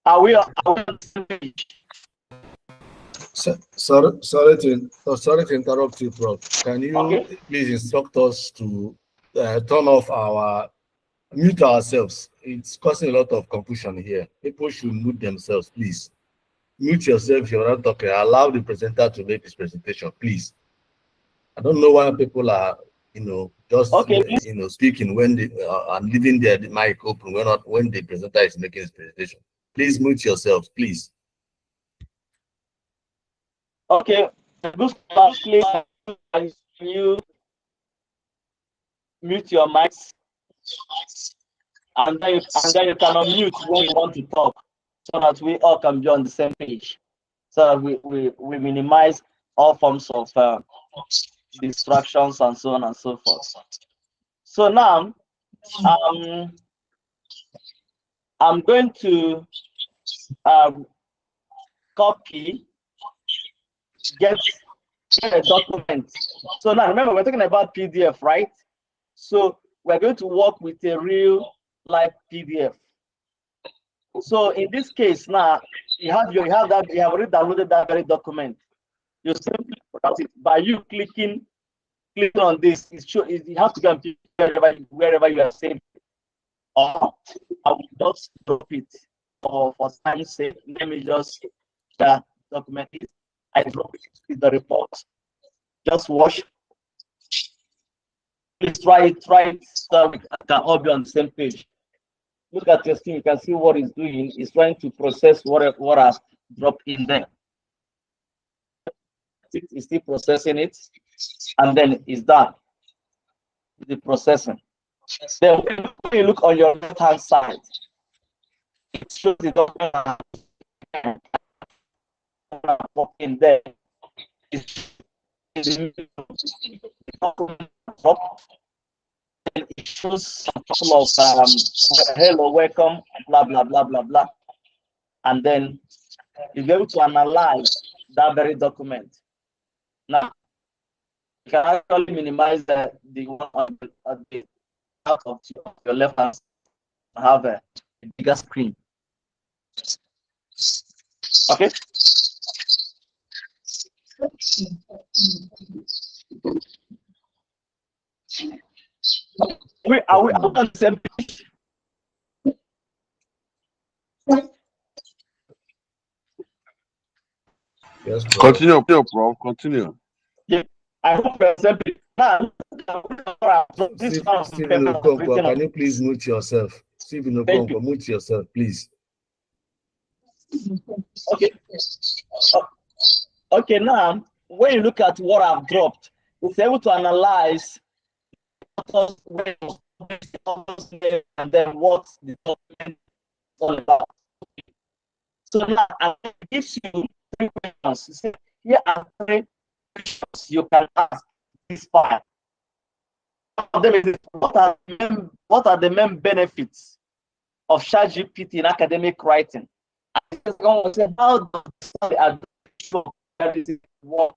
Are we on the same page? Sorry to interrupt you, Prof. Can you please instruct us to turn off our mute ourselves? It's causing a lot of confusion here. People should mute themselves, please. Mute yourself if you're not talking. Allow the presenter to make his presentation, please. I don't know why people are, just speaking when they and leaving their mic open when the presenter is making his presentation. Please mute yourselves, please. Okay, please can you mute your mics, and then you can unmute when you want to talk, so that we all can be on the same page, so that we minimize all forms of distractions and so on and so forth. So now, I'm going to copy, get a document. So now remember, we're talking about PDF, right? So we're going to work with a real live PDF. So in this case now, you have already downloaded that very document. You simply produce it by you clicking on this. You have to go and pick wherever you are saved. Or I will just drop it for time's sake. Let me just document it. I drop it with the report. Just watch. Please try it so we can all be on the same page. Look at your screen, you can see what it's doing. It's trying to process what I've dropped in there. It's still processing it, and then it's done. The processing. Then when you look on your left hand side, it shows the document in there. It's in the document drop. And it shows a couple of hello, welcome, blah blah blah blah blah, and then you'll be able to analyze that very document. Now you can actually minimize the one on the out of your left hand, have a bigger screen. Okay. Are we on the same page? Yes, continue, Prof. Continue. Yeah, I hope you're the same page. Now, Stephen Okonkwo, can you please mute yourself? Stephen Okonkwo, mute yourself, please. Okay. Okay, now when you look at what I've dropped, it's able to analyze and then what the document is all about. So now it gives you 3 questions. You see, here are 3 questions you can ask this file. One of them is what are the main benefits of ChatGPT in academic writing? How does the addition work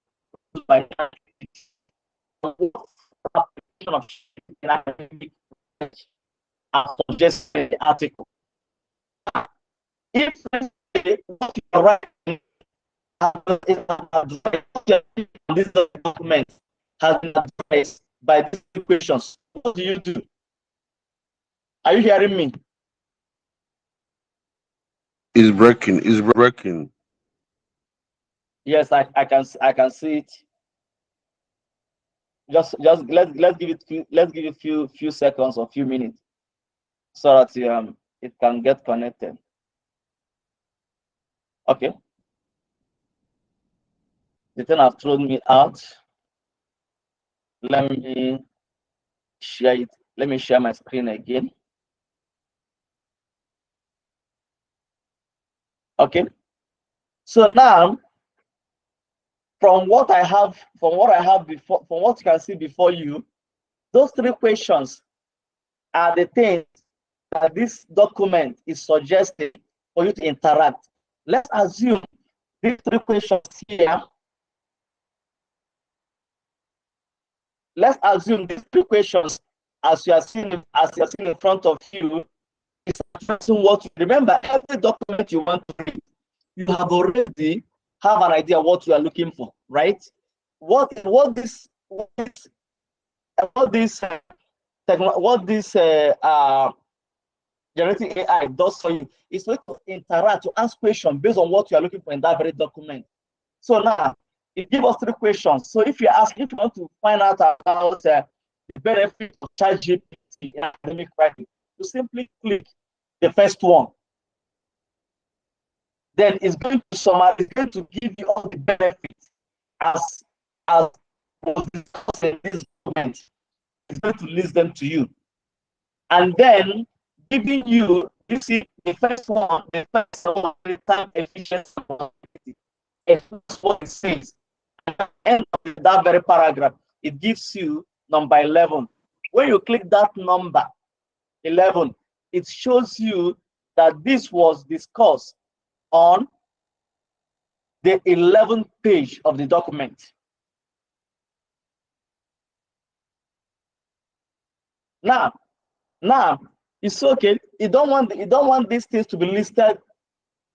by application of in academic research and suggest the article? If what you are writing this document has been addressed by these 2 questions, what do? Are you hearing me? It's breaking. Yes, I can see it. Just let's give it few seconds or few minutes so that it can get connected. Okay. The thing have thrown me out. Let me share it. Let me share my screen again. Okay. So now, from what I have before, from what you can see before you, those 3 questions are the things that this document is suggesting for you to interact. Let's assume these 3 questions here. Let's assume these 3 questions as you are seeing in front of you, is addressing what you remember. Every document you want to read, you have already have an idea what you are looking for, right? What this generative AI does for you is to interact, to ask questions based on what you are looking for in that very document. So now it gives us 3 questions. So if you want to find out about the benefit of ChatGPT in academic writing, you simply click the first one. Then it's going to summarize, it's going to give you all the benefits as was discussed in this document. It's going to list them to you. And then giving you, you see the first one, the time efficiency. That's what it says. At the end of that very paragraph, it gives you number 11. When you click that number 11, it shows you that this was discussed on the 11th page of the document. Now, it's okay. You don't want these things to be listed,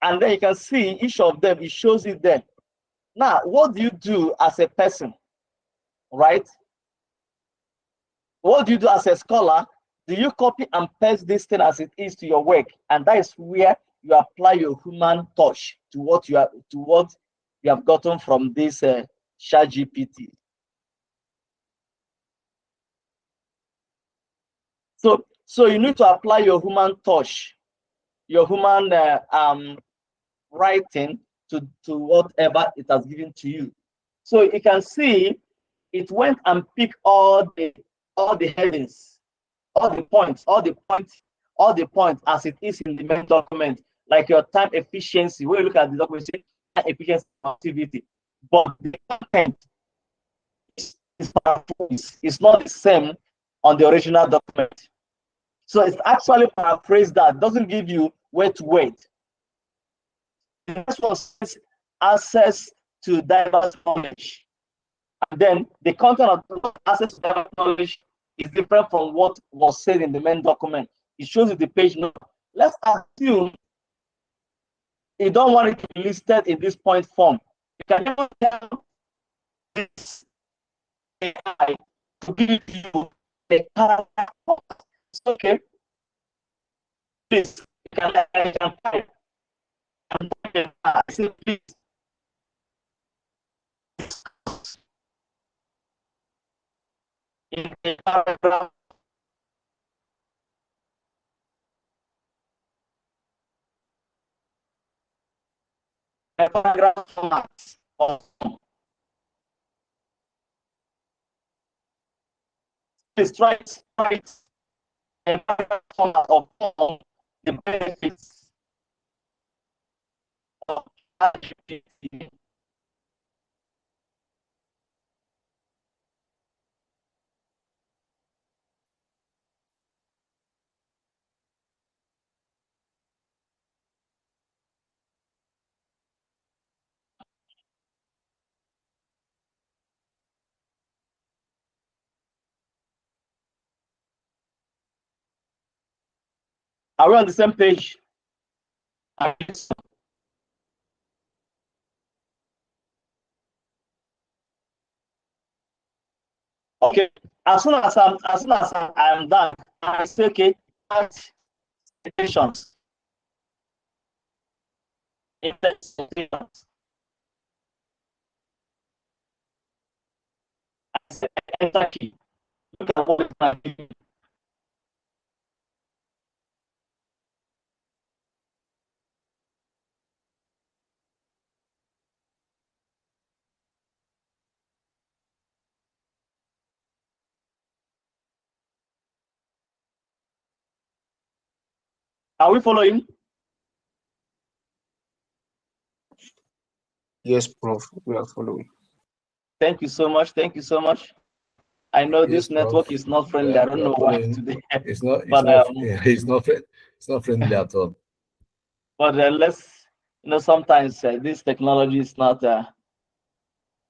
and then you can see each of them. It shows it there. Now, what do you do as a person, right? What do you do as a scholar? Do you copy and paste this thing as it is to your work? And that is where you apply your human touch to what you have gotten from this ChatGPT. So you need to apply your human touch, your human writing to whatever it has given to you. So you can see it went and picked all the headings, all the points as it is in the main document, like your time efficiency. When you look at the document, say time efficiency activity, but the content is not the same on the original document. So it's actually paraphrased that doesn't give you word to word. The next one says access to diverse knowledge. And then the content of access to diverse knowledge is different from what was said in the main document. It shows you the page number. Let's assume you don't want it to be listed in this point form. You can even tell this AI to give you the character. It's okay. Please, you can type. And then say, please. In the paragraph, format of please try a paragraph format of the benefits of ChatGPT. Are we on the same page? Okay. As soon as I'm done, I say okay, add citations. Citations. I say enter key. Look at what I'm doing. Are we following? Yes, Prof. We are following. Thank you so much. Thank you so much. I know Yes, this network Prof. is not friendly. I don't know why today. It's not. But It's not friendly at all. But let's, sometimes this technology is not.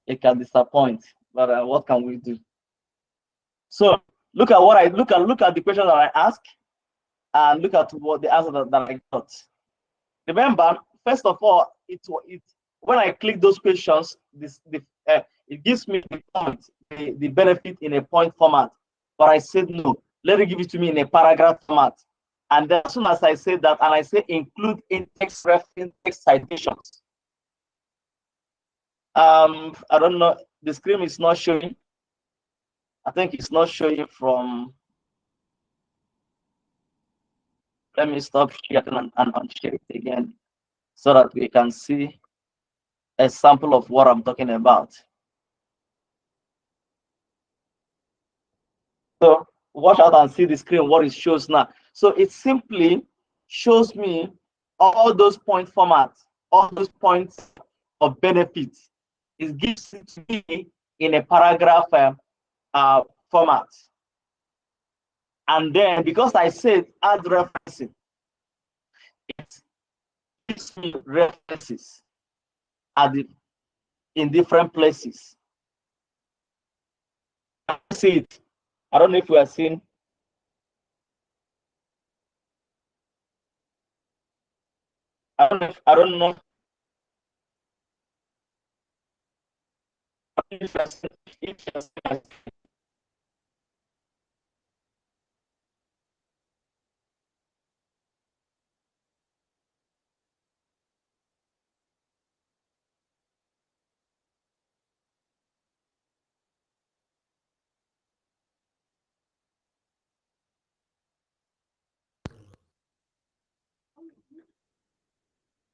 It can disappoint. But what can we do? So Look at what I look at the question that I asked, and look at what the answer that I got. Remember, first of all, it when I click those questions, it gives me the point, the benefit in a point format. But I said no, let it give it to me in a paragraph format. And then as soon as I say that, and I say include in-text reference citations, I don't know, the screen is not showing. I think it's not showing from. Let me stop sharing and unshare it again so that we can see a sample of what I'm talking about. So watch out and see the screen, what it shows now. So it simply shows me all those point formats, all those points of benefits. It gives it to me in a paragraph format. And then because I said add referencing, it gives me references in different places. I see it. I don't know if we are seeing. I don't know. I don't know if you are seeing.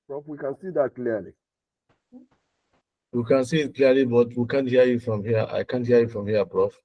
Prof, we can see that clearly. We can see it clearly, but we can't hear you from here. I can't hear you from here, Prof.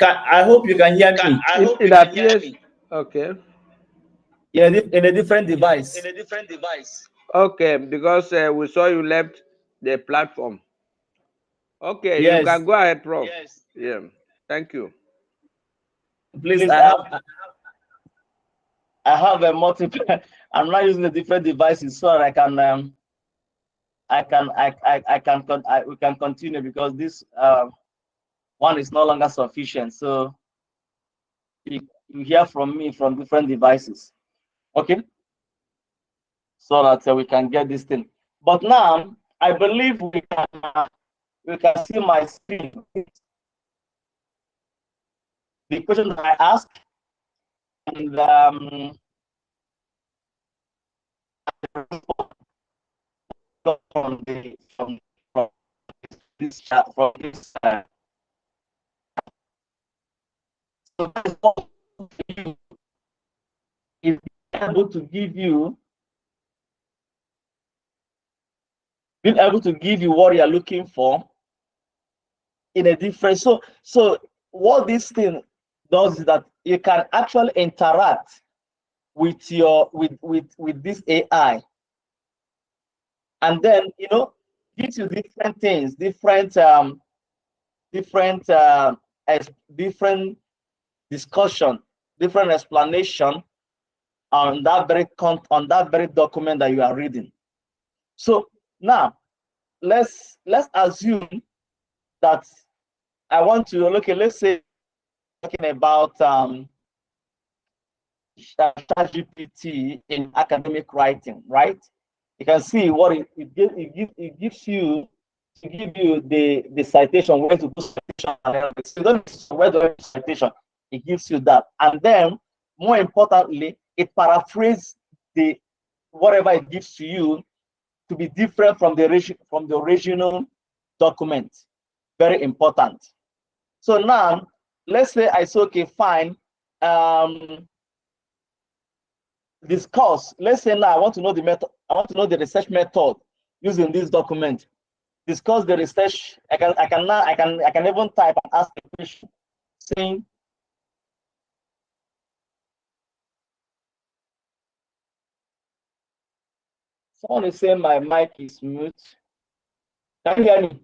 I hope you can hear me. It appears okay. Yeah, in a different device. Okay, because we saw you left the platform. Okay, you Yes. can go ahead, Prof. Yeah, thank you. Please, I have a multiple. I'm not using the different devices so that we can continue because this one is no longer sufficient. So you hear from me from different devices, okay? So that we can get this thing. But now I believe we can see my screen. The question that I asked, and from this chat, from this so that is what is able to give you, being able to give you what you're looking for in a different. So what this thing does is that you can actually interact with your with this AI, and then gives you different things, different different discussion, different explanation on that very document that you are reading. So now let's assume that I want to look at, let's say, talking about ChatGPT in academic writing, right? You can see what it gives you to give you the citation, where to put citation, so you don't need where to write citation. It gives you that, and then more importantly, it paraphrases the whatever it gives to you to be different from the original document. Very important. So now, let's say I say, okay, fine. Discuss. Let's say now I want to know the method. I want to know the research method using this document. Discuss the research. I can even type and ask a question saying, someone is saying my mic is mute. Can you hear me?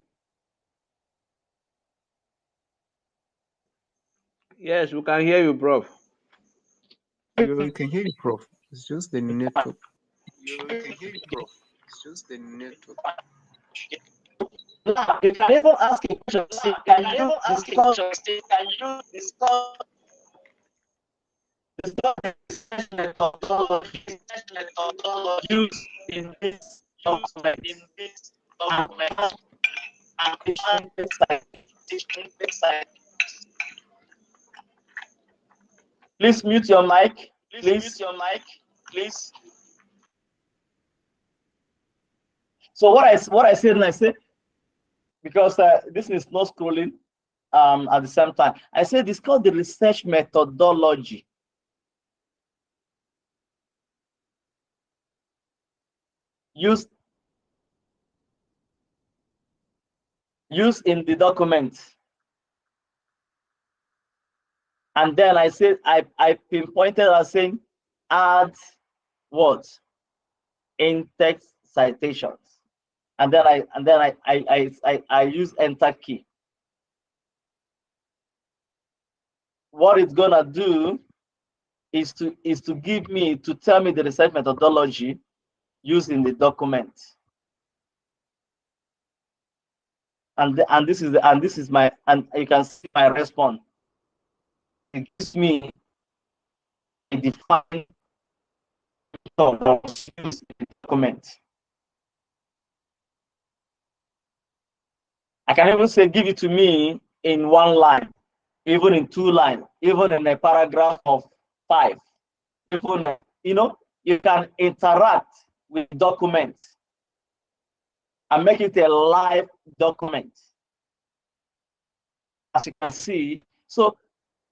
Yes, we can hear you, Prof. You can hear you, Prof. It's just the network. You can hear you, Prof. It's just the network. Now, you can even ask a question. Can you discuss used in this document? Please mute your mic. Please. So what I said, and I said, because this is not scrolling at the same time, I said it's called the research methodology. Used in the document. And then I said, I pinpointed as saying, add what? In-text citations. And then I use enter key. What it's gonna do is to tell me the research methodology used in the document. And this is my, and you can see my response. It gives me a defined document. I can even say give it to me in 1 line, even in 2 lines, even in a paragraph of 5. Even, you can interact with documents and make it a live document. As you can see, so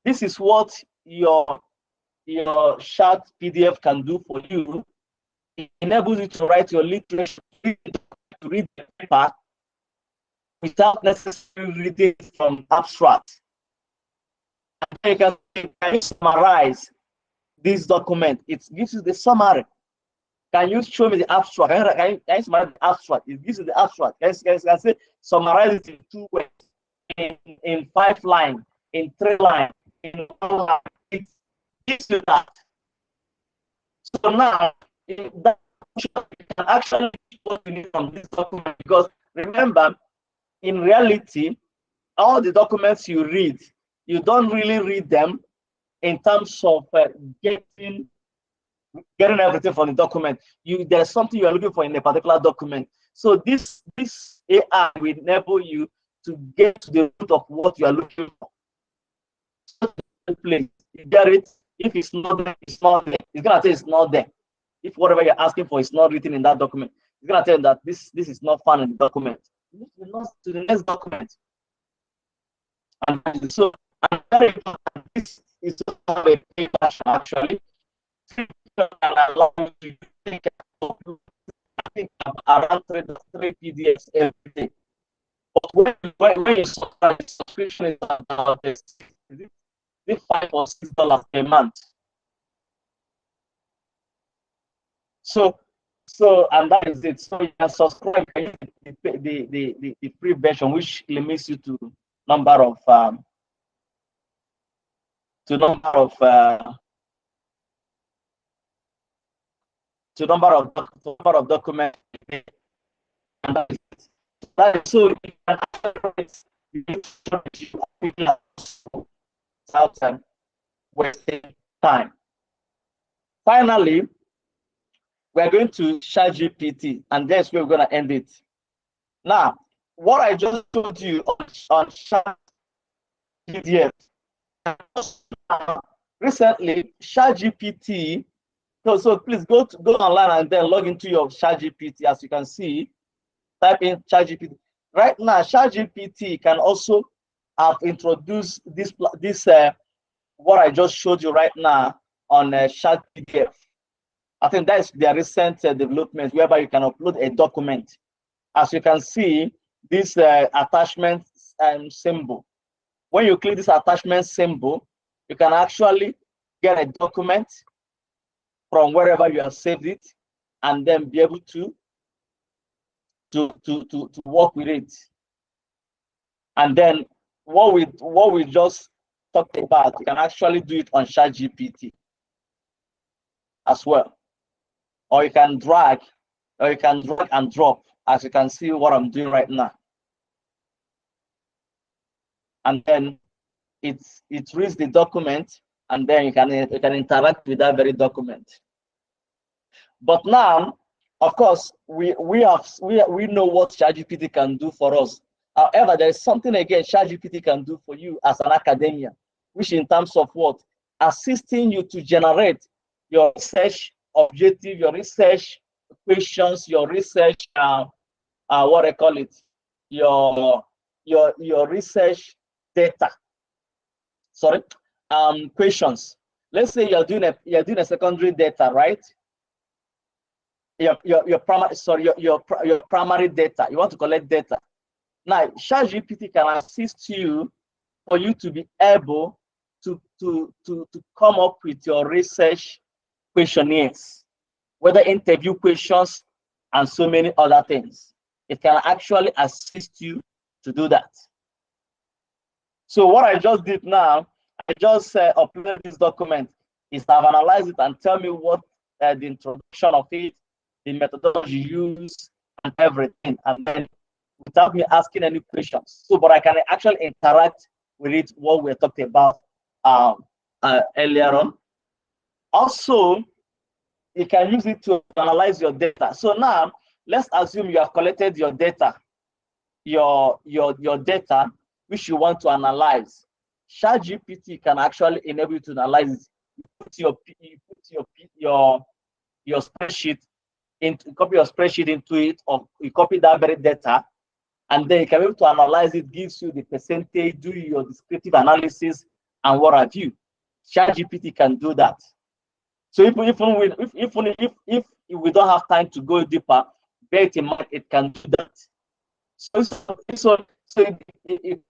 this is what your chat PDF can do for you. It enables you to write your literature, to read the paper without necessarily reading from abstract. And you can summarize this document. It gives you the summary. Can you show me the abstract? Can you summarize the abstract? It gives you the abstract. Can you say summarize it in 2 ways, in 5 lines, in 3 lines, in 1 line. It gives you that. So now, that you can actually what you need from this document, because remember, in reality, all the documents you read, you don't really read them in terms of getting everything from the document. There's something you are looking for in a particular document. So this AI will enable you to get to the root of what you are looking for. Place, you get it. If it's not there, it's not there. It's gonna say it's not there. If whatever you're asking for is not written in that document, it's gonna tell you that this is not found in the document. To the next document. And so, and very important, this is just a paper actually. Allow you to think around 3 PDFs every day. But when you subscribe, the subscription is about this $5 or $6 a month. So and that is it. So you can subscribe the free version, which limits you to number of documents. And that is it. So you can without wasting time. Finally, we're going to ChatGPT, and that's where we're going to end it. Now, what I just told you on ChatGPT, recently, ChatGPT So please go online and then log into your ChatGPT. As you can see, type in ChatGPT. Right now, ChatGPT can also have introduced this what I just showed you right now on ChatPDF. I think that's their recent development, whereby you can upload a document. As you can see, this attachment symbol. When you click this attachment symbol, you can actually get a document from wherever you have saved it, and then be able to work with it. And then what we just talked about, you can actually do it on ChatGPT as well. Or you can drag and drop, as you can see what I'm doing right now. And then it reads the document, and then you can interact with that very document. But now, of course, we know what ChatGPT can do for us. However, there is something again ChatGPT can do for you as an academia, which in terms of what? Assisting you to generate your research objective, your research questions, your research what I call it, your research data. Sorry, questions. Let's say you're doing a secondary data, right? Your primary data. You want to collect data. Now, ChatGPT can assist you for you to be able to come up with your research questionnaires, whether interview questions and so many other things. It can actually assist you to do that. So what I just did now, I just uploaded this document. Is to have analyzed it and tell me what the introduction of it, the methodology used, and everything, and then without me asking any questions. So, but I can actually interact with it, what we're talking about earlier on. Also, you can use it to analyze your data. So now, let's assume you have collected your data, your data, which you want to analyze. ChatGPT can actually enable you to analyze it. You put your spreadsheet into, copy your spreadsheet into it, or you copy that very data, and then you can be able to analyze it, gives you the percentage, do your descriptive analysis, and what have you. ChatGPT can do that. So if we don't have time to go deeper, bear it in mind, it can do that. So it can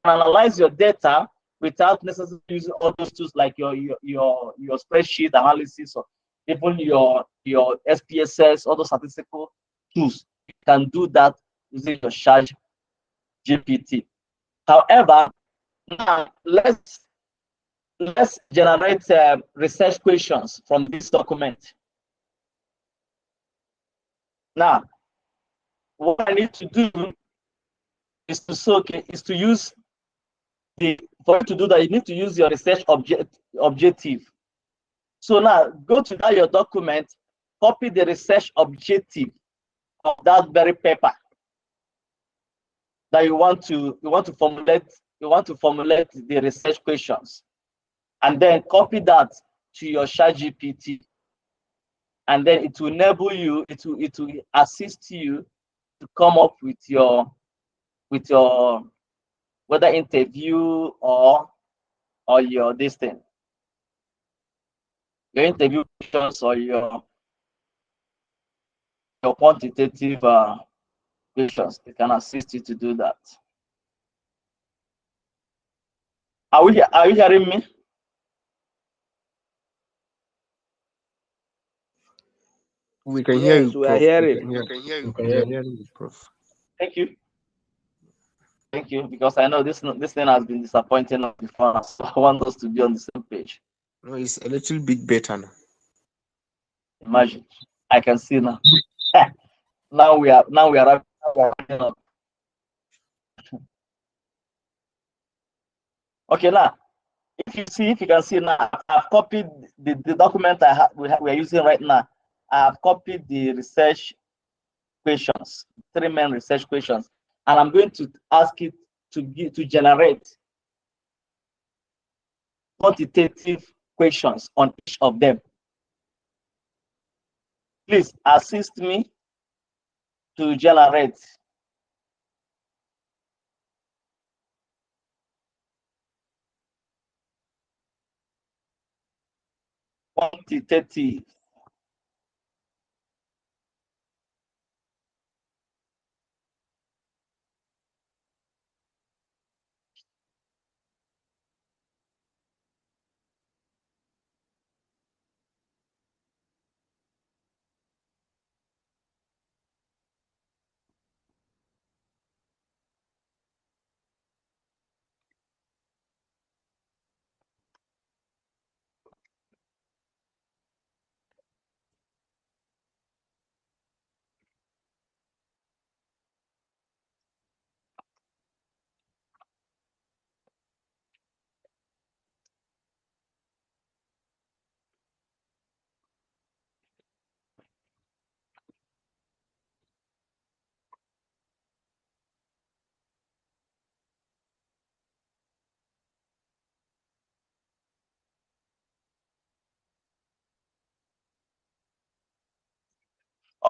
analyze your data without necessarily using all those tools like your spreadsheet analysis, or even your SPSS, all those statistical tools. You can do that using your ChatGPT. However, now let's generate research questions from this document. Now, what I need to do is to use for you to do that, you need to use your research objective. So now go to your document, copy the research objective of that very paper that you want to formulate the research questions, and then copy that to your ChatGPT, and then it will enable you, it will assist you to come up with your whether interview or your this thing, your interview questions, or your quantitative questions. It can assist you to do that. Are you hearing me? We can hear you, We are Prof. hearing. We can hear you, Prof. Thank you. Thank you, because I know this thing has been disappointing us before, so I want us to be on the same page. No, it's a little bit better now. Imagine, I can see now. now we are wrapping up. Okay, now if you can see now, I've copied the document we are using right now. I've copied the research questions, 3 main research questions, and I'm going to ask it to generate quantitative questions on each of them. Please assist me to generate quantitative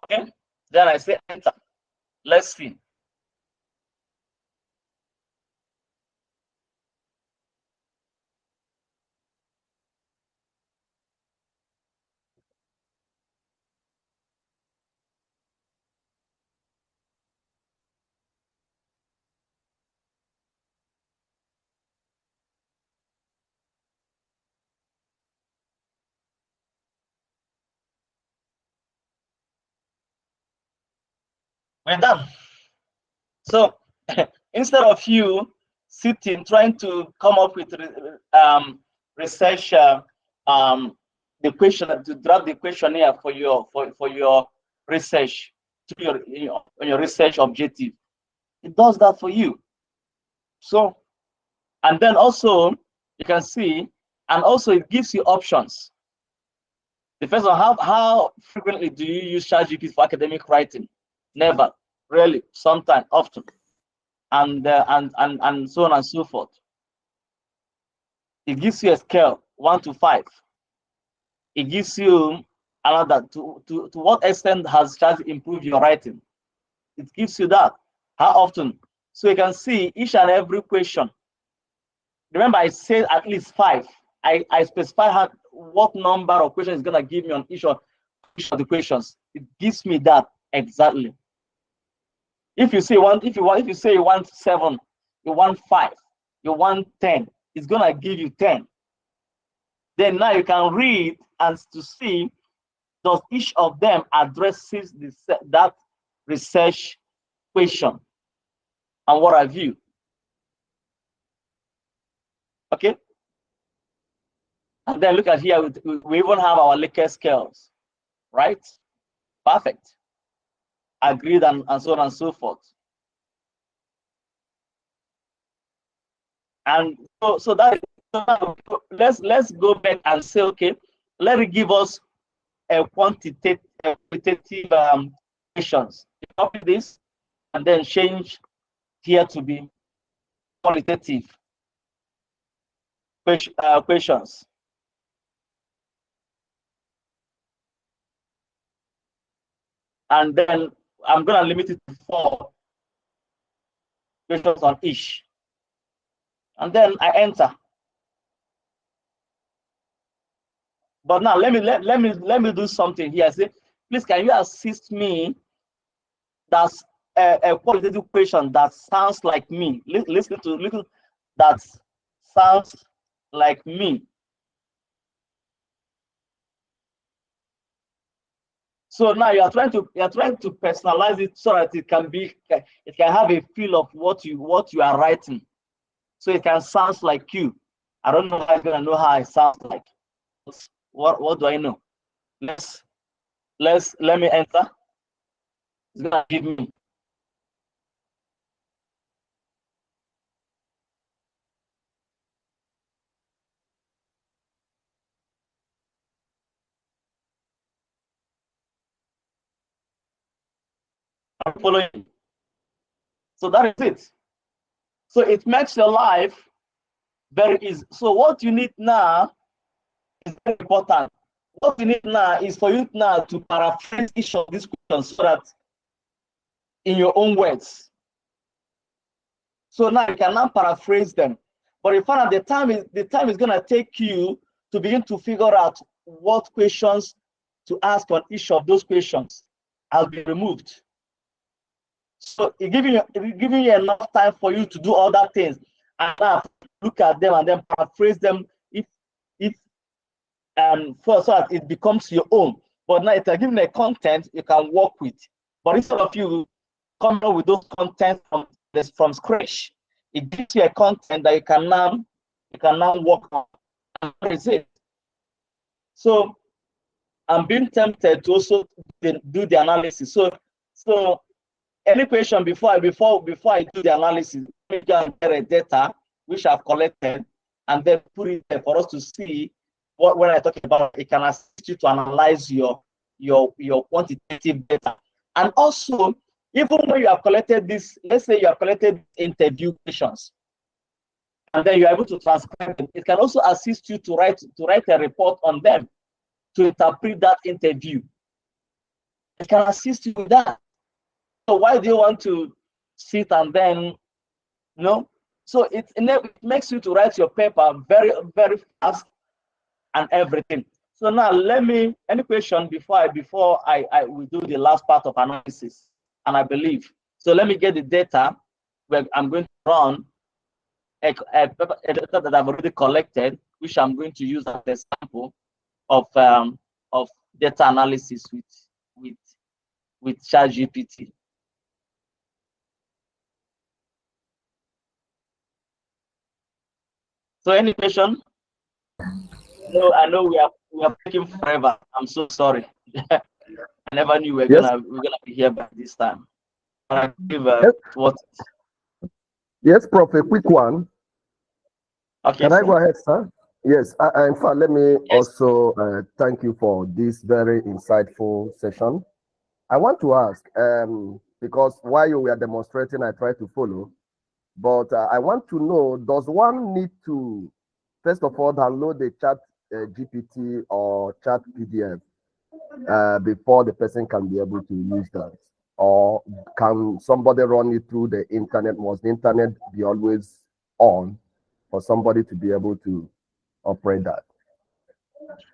Okay, then I say enter. Let's see. We're done. So instead of you sitting trying to come up with research the question to draft the questionnaire for your research to your research objective, it does that for you. So, and then also you can see, and also it gives you options. The first one, how frequently do you use ChatGPT for academic writing? Never, rarely, sometimes, often, and so on and so forth. It gives you a scale 1 to 5. It gives you another to what extent has ChatGPT improved your writing. It gives you that. How often? So you can see each and every question. Remember, I said at least 5. I specify what number of questions is gonna give me on each of the questions. It gives me that exactly. If you say if you say you want 7, you want 5, you want 10, it's gonna give you 10. Then now you can read and to see does each of them addresses that research question and what have you. Okay. And then look at here, we even have our Likert scales, right? Perfect. Agreed, and so on and so forth. And so that let's go back and say, okay, let it give us a quantitative questions. Copy this and then change here to be qualitative questions. And then I'm going to limit it to 4 questions on each. And then I enter. But now let me do something here. Say, please, can you assist me? That's a qualitative question that sounds like me. Listen that sounds like me. So now you are trying to personalize it so that it can have a feel of what you are writing. So it can sound like you. I don't know how I'm gonna know how it sounds like. What do I know? Let me enter. It's gonna give me. I'm following. So that is it. So it makes your life very easy. So what you need now is very important. what we need now is for you now to paraphrase each of these questions so that in your own words. So now you can now paraphrase them. But you find out the time is gonna take you to begin to figure out what questions to ask on each of those questions has been removed. So it giving you enough time for you to do other things and now look at them and then paraphrase them if so that it becomes your own. But now if you're given a content you can work with. But instead of you coming up with those content from scratch, it gives you a content that you can now work on. And that is it. So I'm being tempted to also do the analysis. So any question before I do the analysis, let me go and get a data which I've collected and then put it there for us to see what when I talk about it can assist you to analyze your quantitative data. And also, even when you have collected this, let's say you have collected interview questions, and then you're able to transcribe them, it can also assist you to write a report on them, to interpret that interview. It can assist you with that. So why do you want to sit and then, So it makes you to write your paper very, very fast and everything. So now any question before I will do the last part of analysis, and I believe. So let me get the data where I'm going to run a data that I've already collected, which I'm going to use as a sample of data analysis with ChatGPT. So any question? No, I know we are taking forever. I'm so sorry. I never knew we're gonna be here by this time. But I believe what. Yes, Prof, a quick one. Okay, Can I go ahead, sir? Yes, in fact, let me also thank you for this very insightful session. I want to ask, because while you were demonstrating, I tried to follow, but I want to know, does one need to, first of all, download the chat GPT or chat PDF before the person can be able to use that? Or can somebody run it through the internet? Must the internet be always on for somebody to be able to operate that?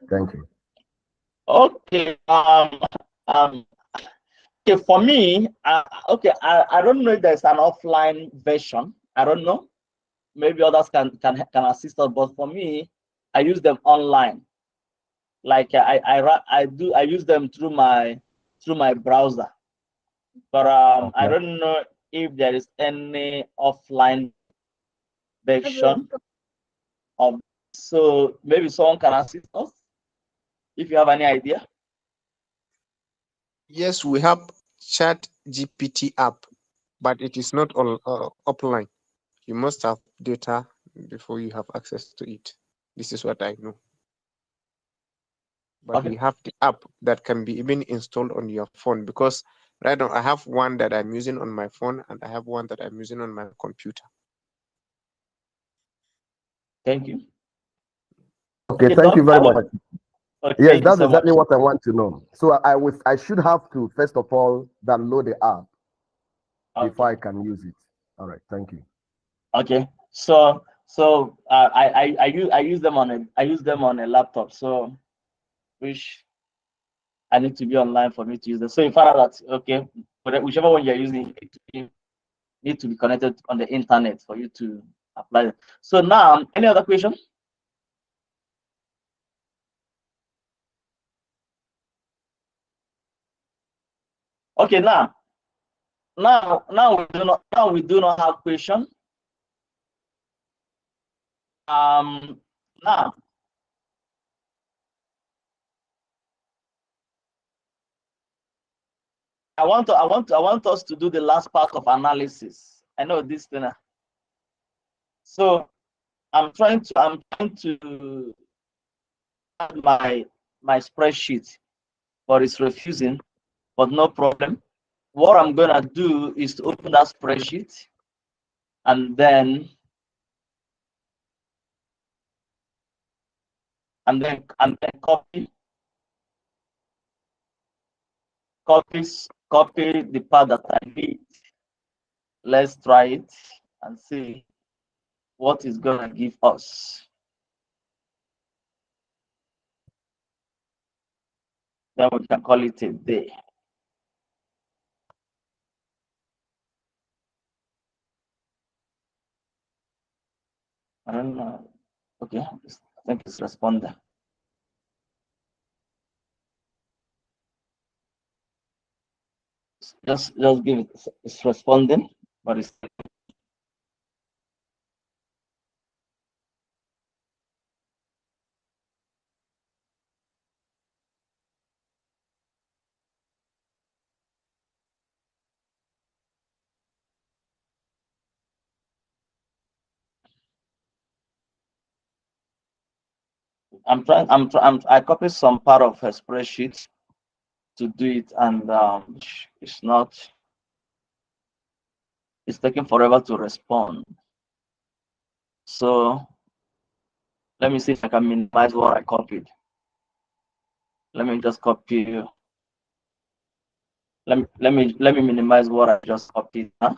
Thank you. Okay. Okay, for me, I don't know if there's an offline version. I don't know. Maybe others can assist us, but for me, I use them online. Like I use them through my browser. But I don't know if there is any offline version of. So maybe someone can assist us if you have any idea. Yes, we have Chat GPT app, but it is not all offline. You must have data before you have access to it. This is what I know. But we have the app that can be even installed on your phone, because right now I have one that I'm using on my phone and I have one that I'm using on my computer. Thank you. Okay, thank you very much. Yes, that's exactly what I want to know. So I should have to, first of all, download the app before I can use it. All right, thank you. Okay, so I use them on a laptop, so which I need to be online for me to use them. So you find out that okay, but whichever one you're using, you need to be connected on the internet for you to apply it. So now, any other question? Okay, now we do not have question. Now I want us to do the last part of analysis. I know this thing. So I'm trying to add my spreadsheet, but it's refusing. But no problem. What I'm gonna do is to open that spreadsheet and then copy copy the part that I need. Let's try it and see what is gonna give us. Then we can call it a day. I don't know. Okay, I think it's responding. Just give it. It's responding, but it's I copied some part of her spreadsheet to do it, and it's not. It's taking forever to respond. So let me see if I can minimize what I copied. Let me just copy. Let me minimize what I just copied. Huh?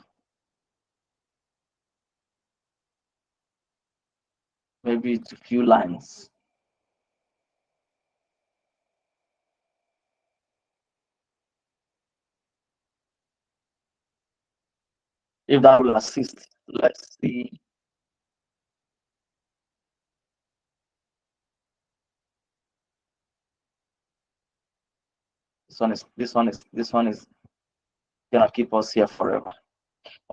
Maybe it's a few lines. If that will assist, let's see. This one is gonna keep us here forever.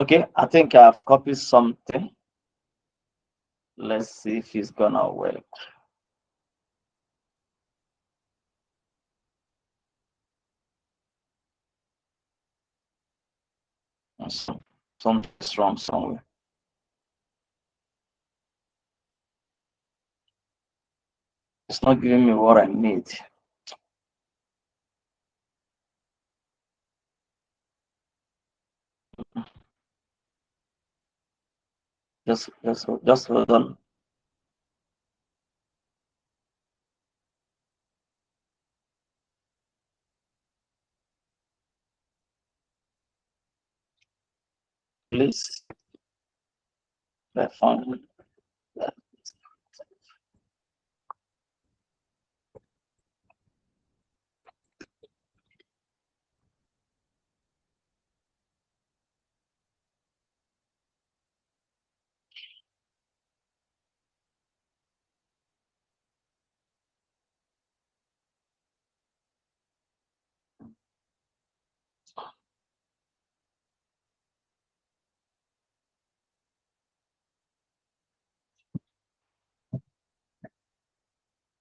Okay, I think I've copied something. Let's see if it's gonna work. Something's wrong somewhere. It's not giving me what I need. Just hold on. Please. I found that.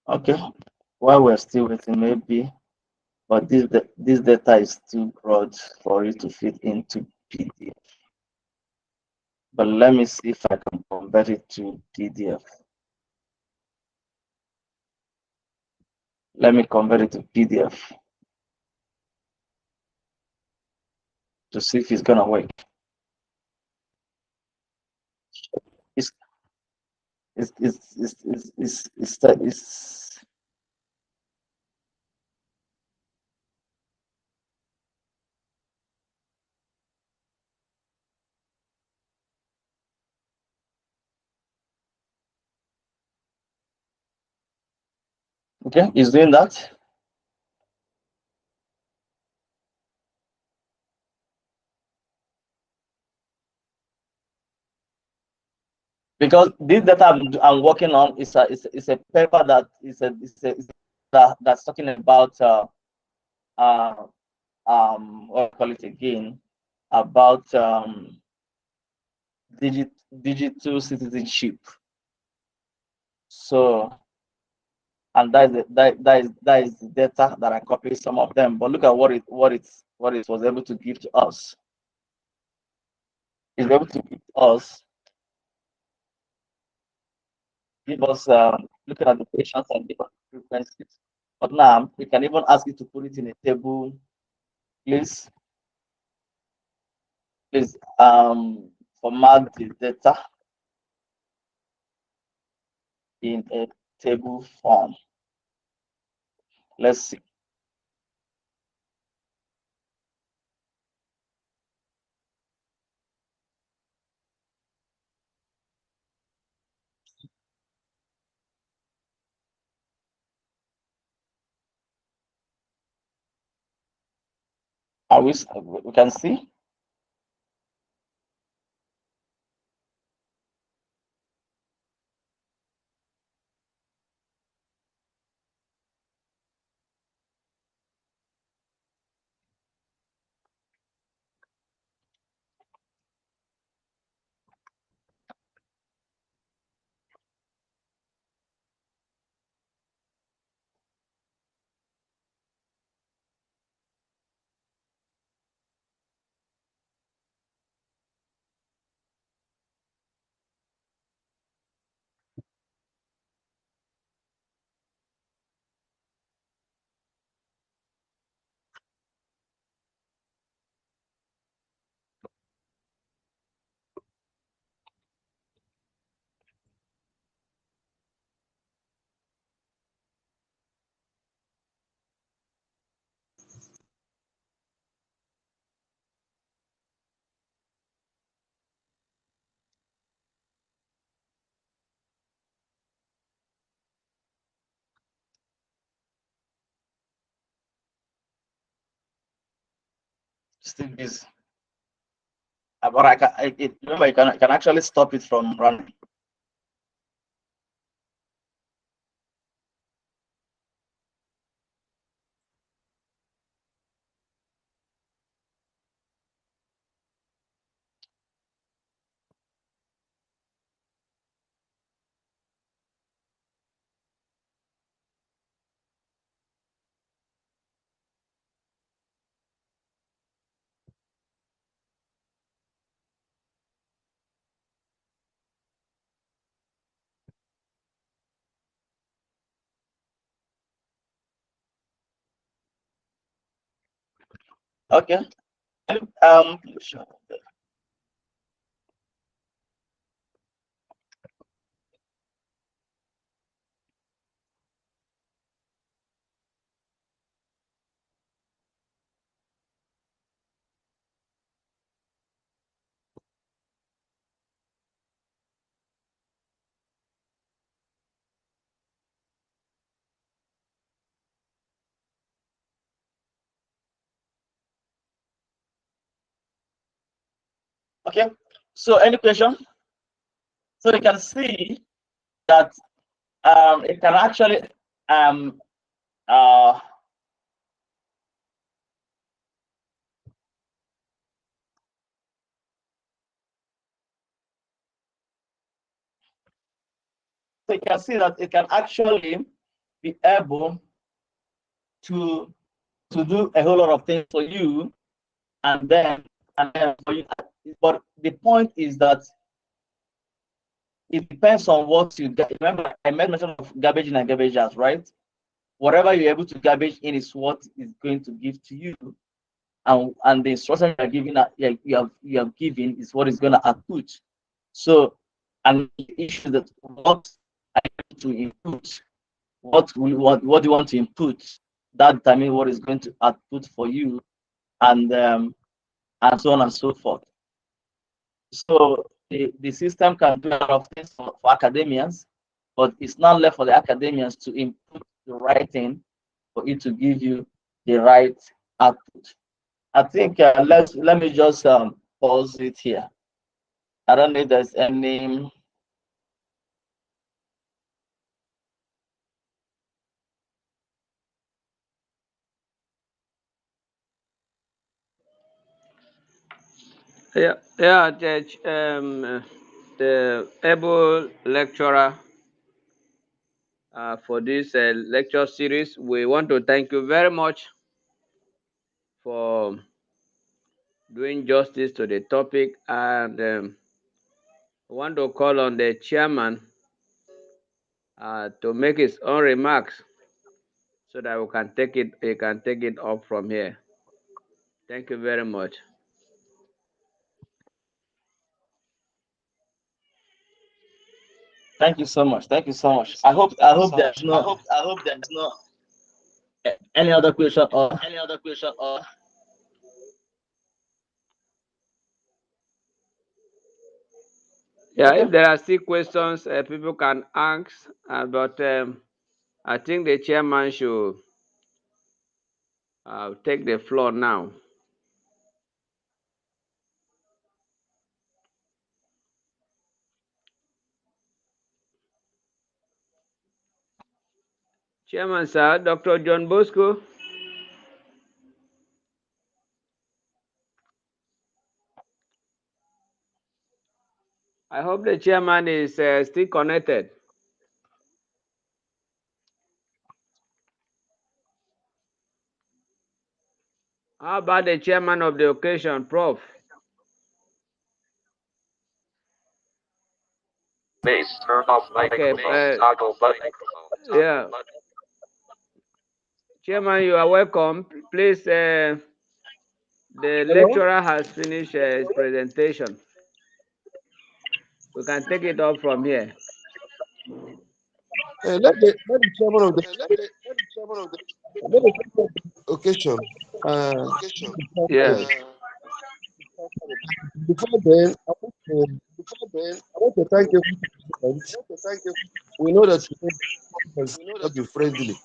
Okay, while we're still waiting, maybe, but this data is too broad for it to fit into PDF. But let me see if I can convert it to PDF. Let me convert it to PDF to see if it's gonna work. It's okay, it's doing that. Because this data I'm working on is a paper that that's talking about what I call it again, about digital citizenship. So, and that is the data that I copied some of them. But look at what it was able to give to us. It's able to give us looking at the patients and different frequencies. But now we can even ask you to put it in a table, please. Please format the data in a table form. Let's see. We can see. Still busy. But remember, you can actually stop it from running. Okay. Sure. Okay. So any question? So you can see that it can actually uh, so you can see that it can actually be able to do a whole lot of things for you, and then for you. But the point is that it depends on what you get. Remember, I made mention of garbage in and garbage out, right? Whatever you're able to garbage in is what is going to give to you, and the instruction you're giving, you have given is what is going to output. So, and the issue that what I need to input, what do you want to input, that determines what is going to output for you, and so on and so forth. So the system can do a lot of things for academians, but it's not left for the academians to input the right thing for it to give you the right output. I think let me just pause it here. I don't know if there's any. Yeah, the able lecturer for this lecture series. We want to thank you very much for doing justice to the topic, and we want to call on the chairman to make his own remarks so that we can take it up from here. Thank you very much. Thank you so much. Thank you so much. I hope there's no any other question or Yeah, okay. if there are still questions, people can ask, but I think the chairman should take the floor now. Chairman, sir, Dr. John Bosco. I hope the chairman is still connected. How about the chairman of the occasion, Prof? Please turn off Okay, microphone. Toggle button. yeah. Chairman, you are welcome. Please, the lecturer has finished his presentation. We can take it up from here. Let the chairman of the occasion. Yes. Before then, I want to thank you. We know that today has not be friendly.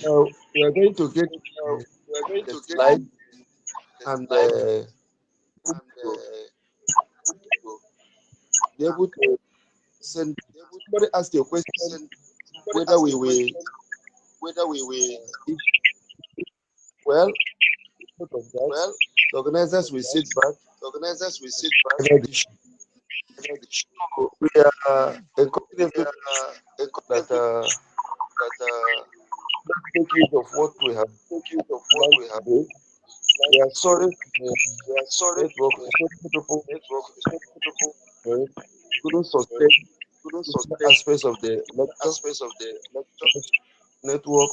So, we are going to get the slide and be able to send. Somebody asked a question whether we will. Well, because of that, the organizers will sit back. And we are encouraging people that let's make use of what we have learned today. We are sorry for the network. So many people couldn't sustain different aspects of the lecture network.